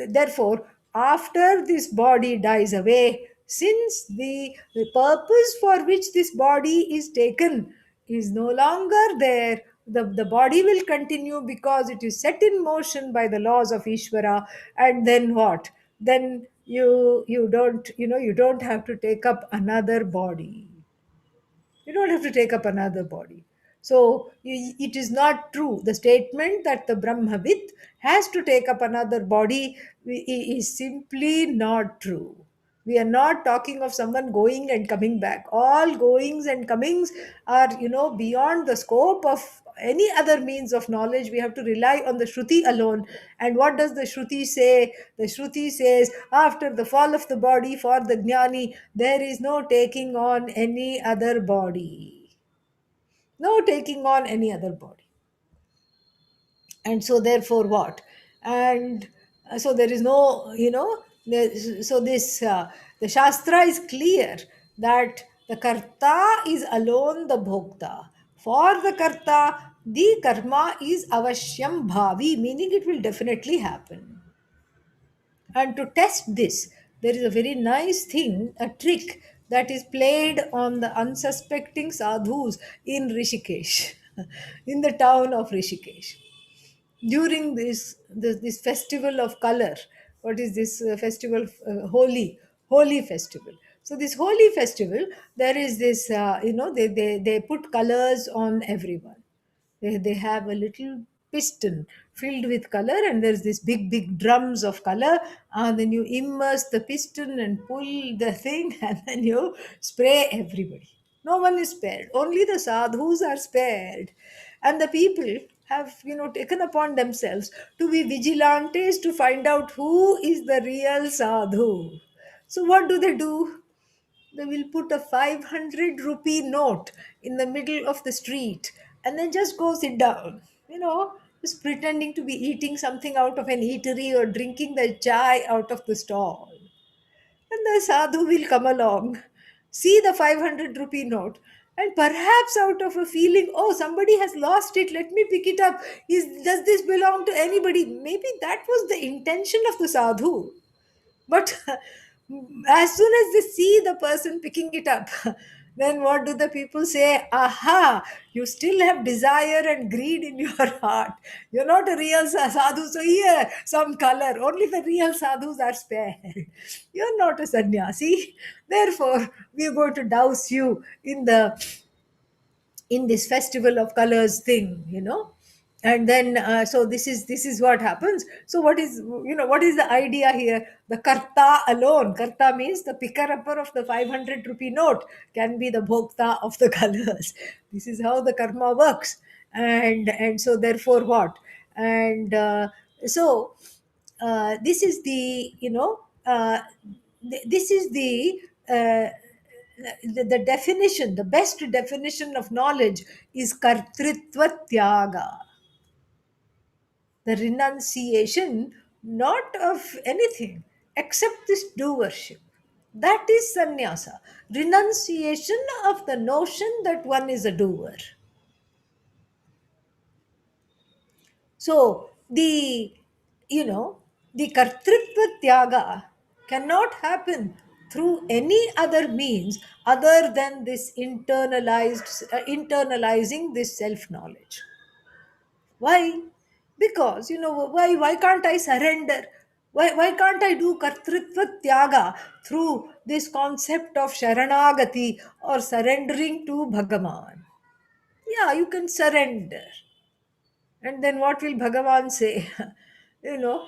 therefore after this body dies away, since the purpose for which this body is taken is no longer there, the body will continue because it is set in motion by the laws of Ishvara. And then what? Then you don't have to take up another body. You don't have to take up another body. So it is not true. The statement that the Brahmavid has to take up another body is simply not true. We are not talking of someone going and coming back. All goings and comings are, beyond the scope of any other means of knowledge. We have to rely on the Shruti alone. And what does the Shruti say? The Shruti says, after the fall of the body for the Jnani, there is no taking on any other body. No taking on any other body. And so therefore what? And so there is no, so this the Shastra is clear that the karta is alone the bhokta. For the karta, the karma is avashyam bhavi, meaning it will definitely happen. And to test this, there is a very nice thing, a trick that is played on the unsuspecting sadhus in Rishikesh, in the town of Rishikesh. During this festival of color. What is this festival? Holy festival. So this holy festival, there is this, they put colors on everyone. They have a little piston filled with color, and there's this big drums of color, and then you immerse the piston and pull the thing and then you spray everybody. No one is spared, only the sadhus are spared. And the people have, taken upon themselves to be vigilantes to find out who is the real sadhu. So what do? They will put a 500 rupee note in the middle of the street and then just go sit down, just pretending to be eating something out of an eatery or drinking the chai out of the stall. And the sadhu will come along, see the 500 rupee note, and perhaps out of a feeling, oh, somebody has lost it, let me pick it up. Does this belong to anybody? Maybe that was the intention of the sadhu. But as soon as they see the person picking it up, then what do the people say? Aha, you still have desire and greed in your heart. You're not a real sadhu, so here, some color. Only the real sadhus are spared. You're not a sannyasi. Therefore, we are going to douse you in this festival of colors thing. And then so this is what happens. So what is the idea here? The karta alone, karta means the picker upper of the 500 rupee note, can be the bhokta of the colors. This is how the karma works. And so therefore what? And so this is the this is the definition, the best definition of knowledge is kartritva tyaga, the renunciation not of anything except this doership. That is sannyasa, renunciation of the notion that one is a doer. So the kartritva tyaga cannot happen through any other means other than this internalizing this self knowledge. Why? Because why can't I surrender? Why can't I do kartritva tyaga through this concept of sharanagati or surrendering to Bhagavan? Yeah, you can surrender. And then what will Bhagavan say? you know,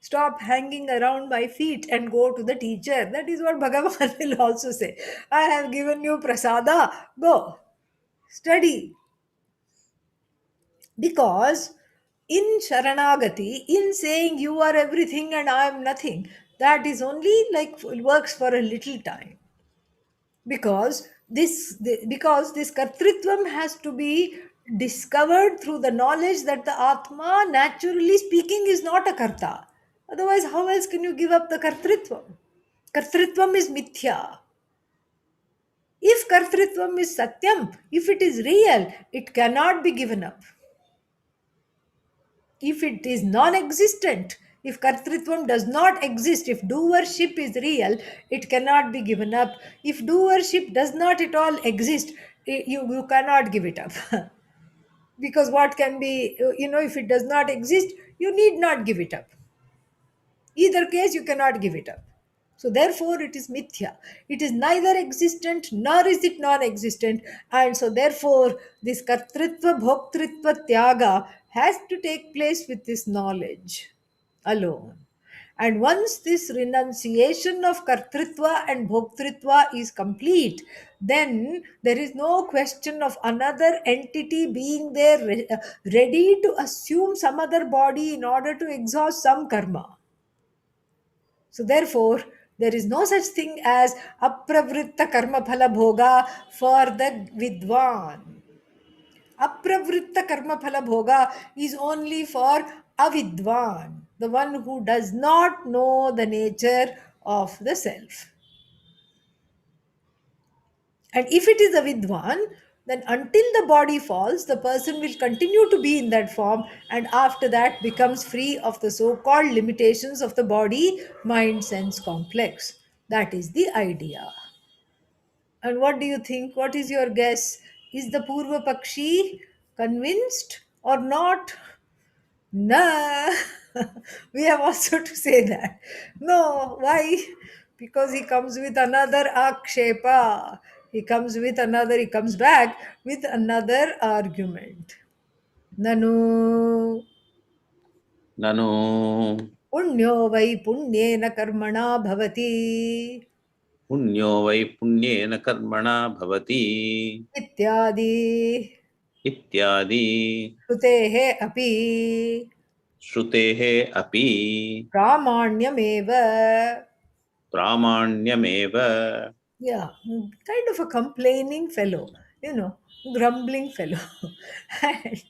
Stop hanging around my feet and go to the teacher. That is what Bhagavan will also say. I have given you prasada, go, study. Because in Sharanagati, in saying you are everything and I am nothing, that is only like works for a little time. Because this kartritvam has to be discovered through the knowledge that the Atma, naturally speaking, is not a karta. Otherwise, how else can you give up the kartritvam? Kartritvam is mithya. If kartritvam is satyam, if it is real, it cannot be given up. If it is non-existent, if kartritvam does not exist, if doership is real, it cannot be given up. If doership does not at all exist, you cannot give it up. Because what can be, if it does not exist, you need not give it up. Either case, you cannot give it up. So therefore, it is mithya. It is neither existent nor is it non-existent, and so therefore, this kartritva bhoktritva tyaga has to take place with this knowledge alone. And once this renunciation of kartritva and bhoktritva is complete, then there is no question of another entity being there ready to assume some other body in order to exhaust some karma. So therefore, there is no such thing as Apravrita Karma Phala Bhoga for the Vidwan. Apravrita Karma Phala Bhoga is only for Avidwan, the one who does not know the nature of the self. And if it is a Vidwan, then until the body falls, the person will continue to be in that form and after that becomes free of the so called limitations of the body, mind, sense complex. That is the idea. And what do you think? What is your guess? Is the Purva Pakshi convinced or not? Nah, we have also to say that. No, why? Because he comes with another akshepa. He comes back with another argument. Nanu ननु punnyo vai punyena karmana bhavati पुण्यो वै पुण्येन कर्मणा भवति ityadi इत्यादि श्रुतेः अपि श्रुतेः अपि प्रामाण्यमेव. प्रामाण्यमेव. Yeah, kind of a complaining fellow, grumbling fellow. And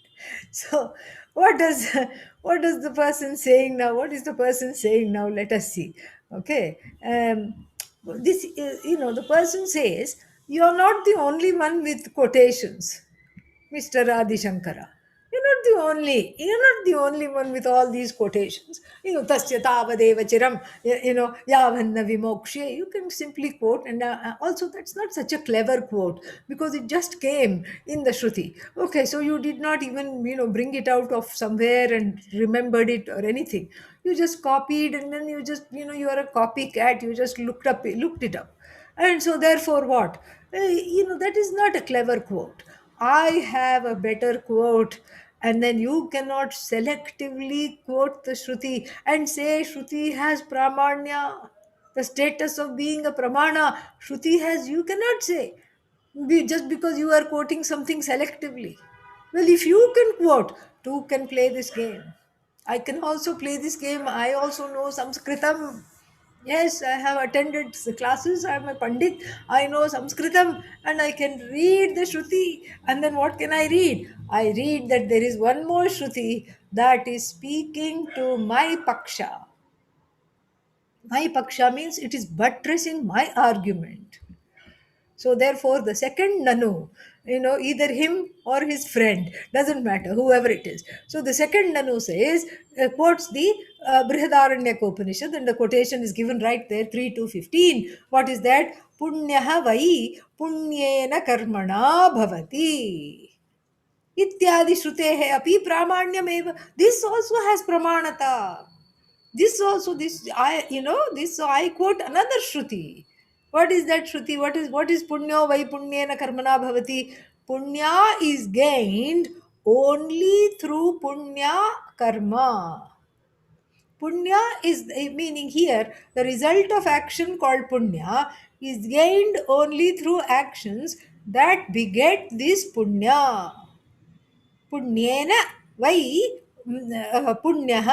so, what does the person saying now? What is the person saying now? Let us see. Okay, this the person says you are not the only one with quotations. Mr. Adi Shankara. You're not the only one with all these quotations. Tasya tavadeva chiram, yavanna vimokshe. You can simply quote, and also that's not such a clever quote because it just came in the Shruti. Okay, so you did not even, bring it out of somewhere and remembered it or anything. You just copied and then you just, you are a copycat. You just looked it up. And so, therefore, what? That is not a clever quote. I have a better quote, and then you cannot selectively quote the Shruti and say Shruti has pramanya, the status of being a pramana. Shruti has, you cannot say just because you are quoting something selectively. Well, if you can quote, two can play this game. I can also play this game. I also know Sanskritam. Yes, I have attended the classes. I am a Pandit. I know Sanskritam and I can read the Shruti. And then what can I read? I read that there is one more Shruti that is speaking to my Paksha. My paksha means it is buttressing my argument. So therefore, the second Nanu, either him or his friend, doesn't matter, whoever it is. So the second Nanu says, quotes the Brihadaranyaka Upanishad, and the quotation is given right there, 3 to 15. What is that? Punyaha vai punyena karmana bhavati. इत्यादि श्रुतेः अपि प्रामाण्यमेव. This also has pramanata. This also, this I, this, so I quote another shruti. What is that shruti? What is punyo vai punyena karmana bhavati? Punya is gained only through punya karma. Punya is meaning here the result of action called punya is gained only through actions that beget this punya. पुण्येन why पुण्यः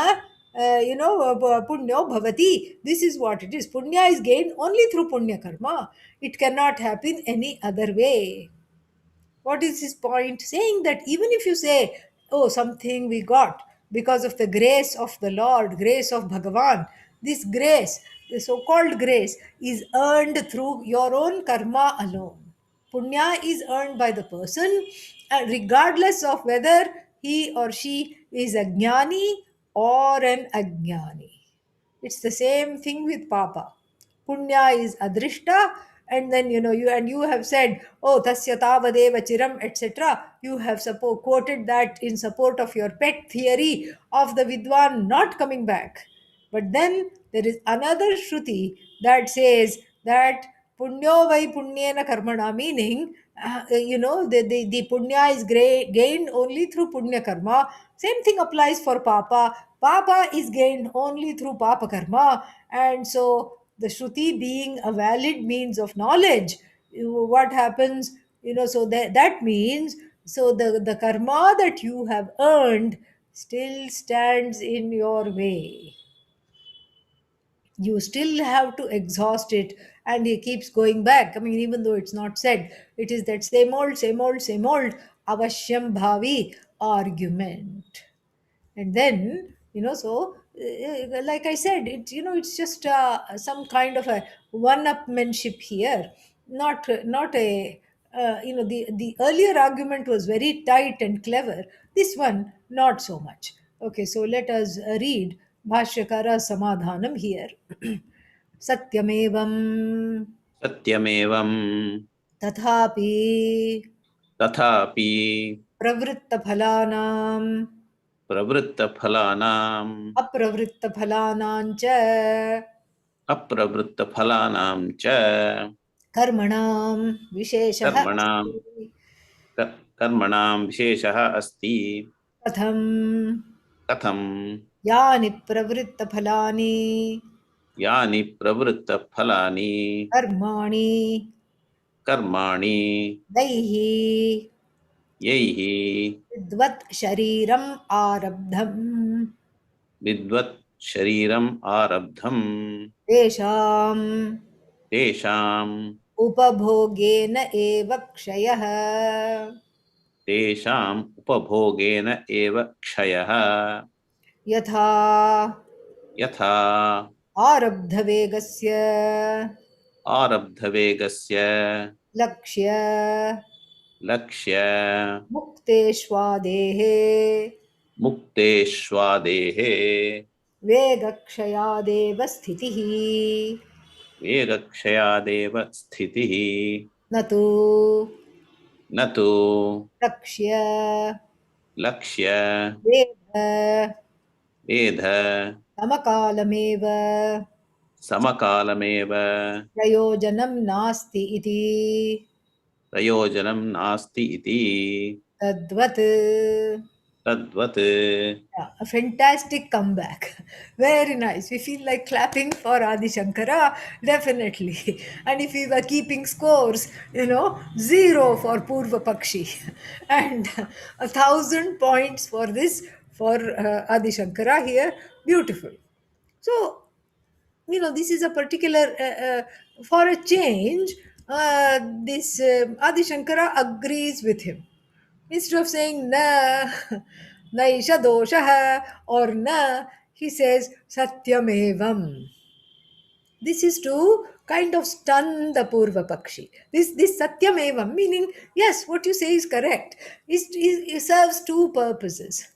punyo bhavati. This is what it is. Punya is gained only through punya karma. It cannot happen any other way. What is his point? Saying that even if you say, oh, something we got because of the grace of the Lord, grace of Bhagavan, this grace, the so called grace, is earned through your own karma alone. Punya is earned by the person, regardless of whether he or she is a jnani or an ajnani. It's the same thing with papa. Punya is adrishta, and then you have said, oh, tasya tavadeva chiram, etc. You have quoted that in support of your pet theory of the vidwan not coming back. But then there is another shruti that says that punyo vai punyena karmana, meaning the punya is gained only through punya karma. Same thing applies for papa. Papa is gained only through papa karma. And so the shruti being a valid means of knowledge, what happens, so that means, so the karma that you have earned still stands in your way. You still have to exhaust it. And he keeps going back. I mean, even though it's not said, it is that same old avashyam bhavi argument. And then, like I said, it's just some kind of a one-upmanship here. Not a the earlier argument was very tight and clever. This one, not so much. Okay, so let us read Bhashyakara Samadhanam here. Satyamevam सत्यमेवम् तथापि तथापि प्रवृत्तफलानां प्रवृत्तफलानाम् अप्रवृत्तफलानां च अप्रवृत्तफलानां च कर्मणां विशेषः कर्मणां अस्ति. कर्मणां विशेषः अस्ति. कथं कथं यानि प्रवृत्तफलानि यानि प्रवृत्तफलानि कर्माणि कर्माणि दैः यैः विद्वत् शरीरम् आरब्धम् विद्वत् शरीरम् आरब्धम् तेषाम् तेषाम् उपभोगेन एव क्षयः. तेषाम् उपभोगेन एव क्षयः. यथा यथा आरब्धवेगस्य आरब्धवेगस्य लक्ष्य लक्ष्य मुक्तेष्वादेः मुक्तेष्वादेः वेगक्षयादेव स्थितिः. वेगक्षयादेव स्थितिः. न तु न तु लक्ष्य लक्ष्य वेद वेद समकालमेव समकालमेव प्रयोजनं नास्ति इति. प्रयोजनं नास्ति इति. तद्वत्. तद्वत्. Yeah, a fantastic comeback. Very nice. We feel like clapping for Adi Shankara, definitely. And if we were keeping scores, 0 for Purva Pakshi and 1,000 points for this for Adi Shankara here. Beautiful. So, this is a particular, for a change, this Adi Shankara agrees with him. Instead of saying na, naisha doshaha or na, he says satyamevam. This is to kind of stun the Purva Pakshi. This Satyam Evam, meaning, yes, what you say is correct, it serves two purposes.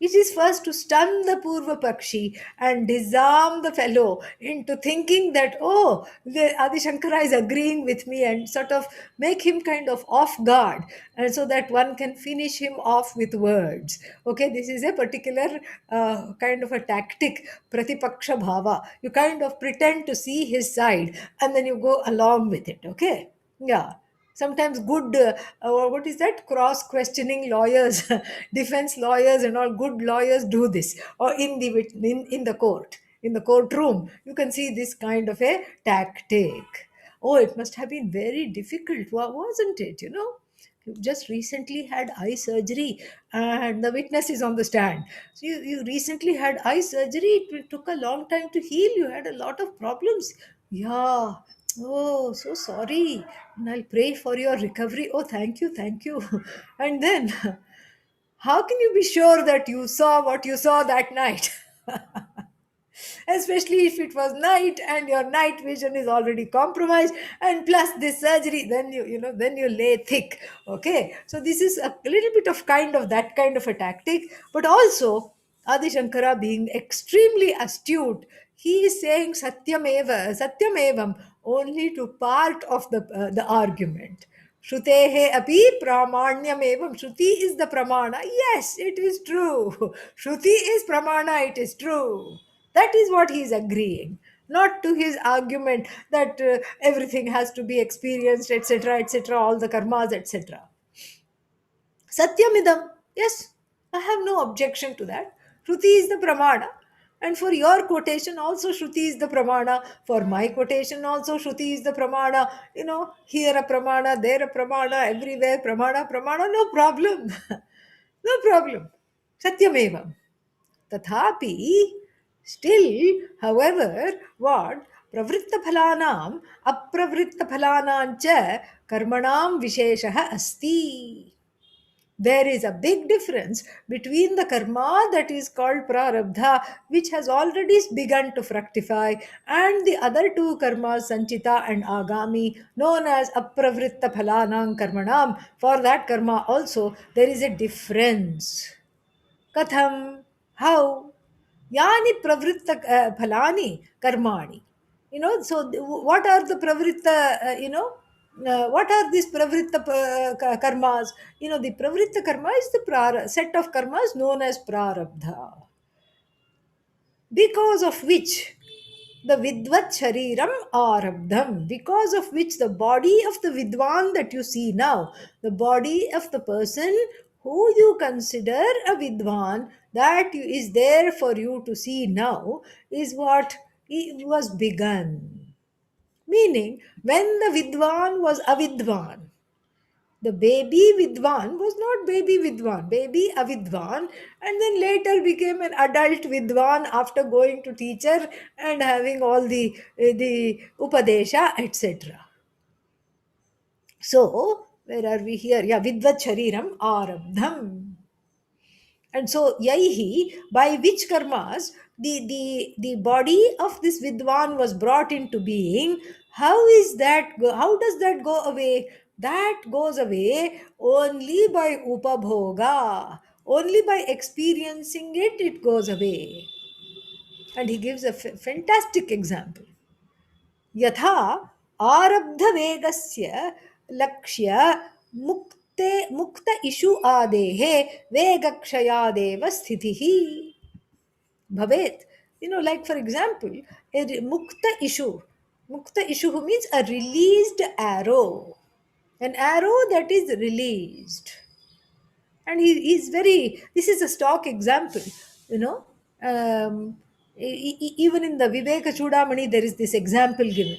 It is first to stun the Purva Pakshi and disarm the fellow into thinking that, oh, the Adi Shankara is agreeing with me, and sort of make him kind of off guard, and so that one can finish him off with words. Okay, this is a particular kind of a tactic, Pratipaksha Bhava. You kind of pretend to see his side and then you go along with it. Okay, yeah. Sometimes good what is that, cross questioning lawyers, defense lawyers and all good lawyers do this, or in the court, in the courtroom you can see this kind of a tactic. Oh, it must have been very difficult, wasn't it? You just recently had eye surgery and the witness is on the stand. So you recently had eye surgery, it took a long time to heal, you had a lot of problems. Yeah. Oh, so sorry. And I'll pray for your recovery. Oh, thank you, thank you. And then, how can you be sure that you saw what you saw that night? Especially if it was night and your night vision is already compromised, and plus this surgery, then then you lay thick. Okay, so this is a little bit of kind of that kind of a tactic, but also Adi Shankara being extremely astute, he is saying satyamevam only to part of the argument. Shrutehe api pramanyam. Shruti is the pramana. Yes, it is true. Shruti is pramana, it is true. That is what he is agreeing, not to his argument that everything has to be experienced, etc., etc., all the karmas, etc. Satyamidam. Yes, I have no objection to that. Shruti is the pramana. And for your quotation, also Shruti is the pramana. For my quotation, also Shruti is the pramana. Here a pramana, there a pramana, everywhere pramana, pramana, no problem. No problem. Satyameva. Tathapi, still, however, what pravrittaphalanam apravrittaphalanam cha karmanam visheshaha asti. There is a big difference between the karma that is called prarabdha, which has already begun to fructify, and the other two karmas, sanchita and agami, known as apravritta phalanam karmanam. For that karma also, there is a difference. Katham, how? Yani pravritta phalani karmani. So what are the pravritta, what are these pravritta karmas? The pravritta karma is the set of karmas known as prarabdha, because of which the vidvat shariram arabdham, because of which the body of the vidwan that you see now, the body of the person who you consider a vidwan, that is there for you to see now, is what was begun. Meaning, when the vidwan was avidwan, the baby Vidwan was not baby Vidwan, baby Avidwan, and then later became an adult Vidwan after going to teacher and having all the Upadesha, etc. So, where are we here? Yeah, Vidvat Shariram Arabdham. And so, yaihi, by which karmas the body of this Vidwan was brought into being, how does that go away? That goes away only by upabhoga. Only by experiencing it, it goes away. And he gives a fantastic example. यथा आरब्धवेगस्य लक्ष्य मुक्त इषु आदेः वेगक्षयादेव स्थितिः भवेत्. Like for example, a mukta issue means a released arrow, an arrow that is released. And he's very, this is a stock example, you know um, even in the Viveka Chudamani there is this example given.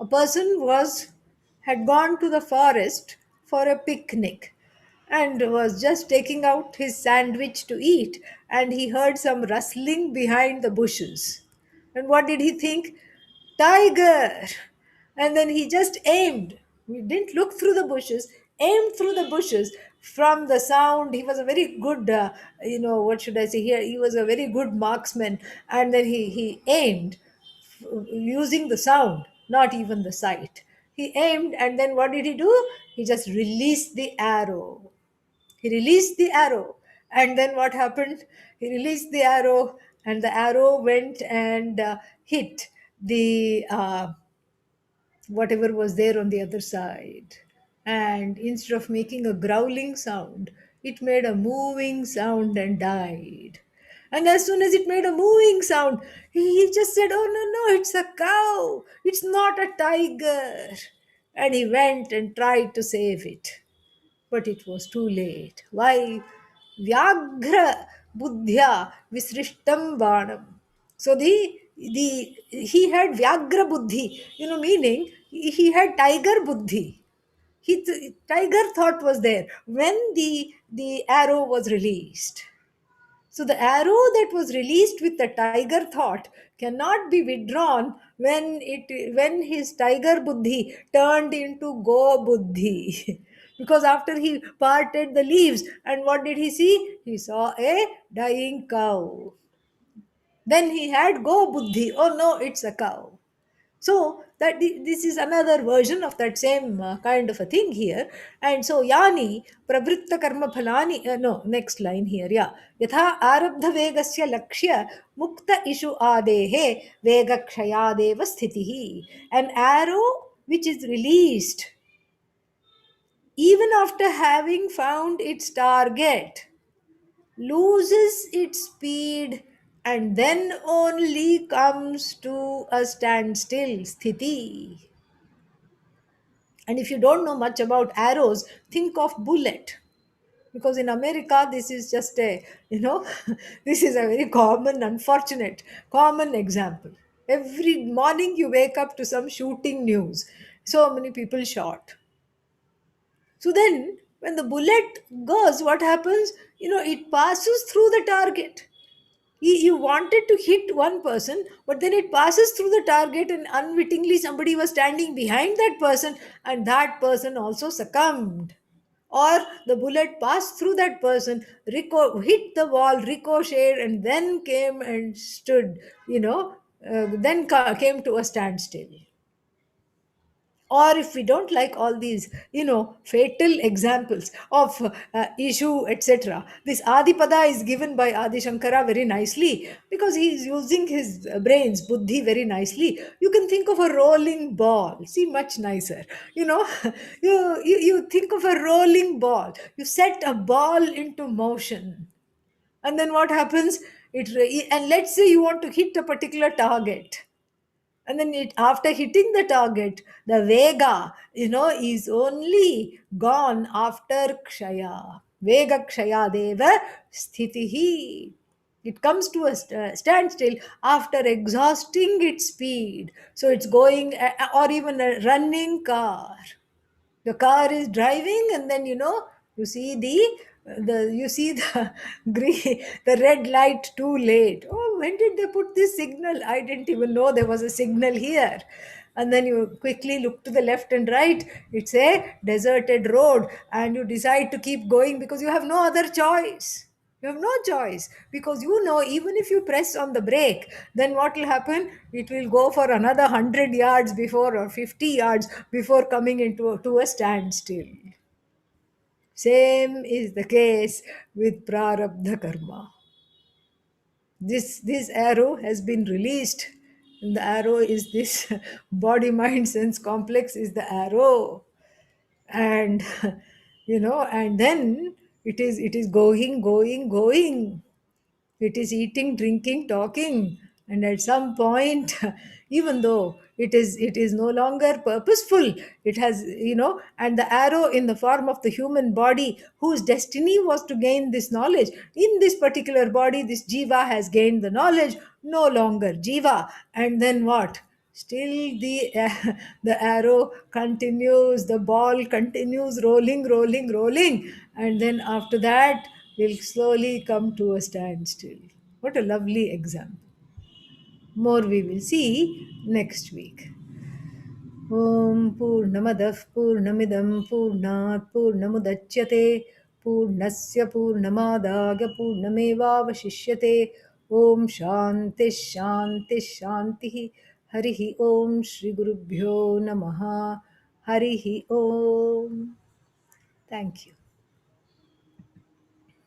A person had gone to the forest for a picnic and was just taking out his sandwich to eat, and he heard some rustling behind the bushes. And what did he think? Tiger! And then he just aimed. He didn't look through the bushes, aimed through the bushes. From the sound, he was a very good, what should I say here? He was a very good marksman. And then he aimed using the sound, not even the sight. He aimed, and then what did he do? He just released the arrow. He released the arrow. And then what happened? He released the arrow, and the arrow went and hit the whatever was there on the other side. And instead of making a growling sound, it made a moving sound and died. And as soon as it made a moving sound, he just said, "Oh, no, no, it's a cow. It's not a tiger." And he went and tried to save it, but it was too late. Why? Vyagra buddhya visrishtam banam. So the he had Vyagra buddhi, meaning he had tiger buddhi. Tiger thought was there when the arrow was released. So the arrow that was released with the tiger thought cannot be withdrawn when his tiger buddhi turned into go buddhi. Because after he parted the leaves, and what did he see? He saw a dying cow. Then he had go buddhi. Oh no, it's a cow. So this is another version of that same kind of a thing here. And so yani pravritta karma phalani, no, next line here, yeah. Yatha arabdha vegasya lakshya mukta ishu adehe vega kshayadeva sthitihi. An arrow which is released even after having found its target loses its speed and then only comes to a standstill sthiti. And if you don't know much about arrows, think of bullet. Because in America, this is just a, this is a very common, unfortunate, common example. Every morning you wake up to some shooting news. So many people shot. So then, when the bullet goes, what happens? It passes through the target. You wanted to hit one person, but then it passes through the target, and unwittingly somebody was standing behind that person, and that person also succumbed. Or the bullet passed through that person, hit the wall, ricocheted, and then came and stood, came to a standstill. Or if we don't like all these fatal examples of issue, etc., this adipada is given by Adi Shankara very nicely, because he is using his brains, buddhi, very nicely. You can think of a rolling ball. See, much nicer. you know you think of a rolling ball. You set a ball into motion, and then what happens? And let's say you want to hit a particular target, and then after hitting the target, the vega is only gone after kshaya. Vega kshaya deva sthitihi. It comes to a standstill after exhausting its speed. So it's going, or even a running car. The car is driving, and then you see the green, the red light too late. Oh, when did they put this signal? I didn't even know there was a signal here. And then you quickly look to the left and right. It's a deserted road, and you decide to keep going because you have no other choice. You have no choice, because even if you press on the brake, then what will happen? It will go for another 100 yards before, or 50 yards before coming to a standstill. Same is the case with prarabdha karma. This arrow has been released. And the arrow is this body mind sense complex is the arrow. And and then it is going. It is eating, drinking, talking, and at some point, even though it is no longer purposeful, it has, and the arrow in the form of the human body, whose destiny was to gain this knowledge. In this particular body, this jiva has gained the knowledge, no longer jiva. And then what? Still the arrow continues, the ball continues rolling, and then after that will slowly come to a standstill. What a lovely example. More we will see next week. ॐ पूर्णमदः पूर्णमिदं पूर्णात् पूर्णमुदच्यते पूर्णस्य पूर्णमादाय पूर्णमेवावशिष्यते ॐ शान्तिः शान्तिः शान्तिः Harihi Om. Shri Gurubhyo Namaha. Harihi Om. Thank you.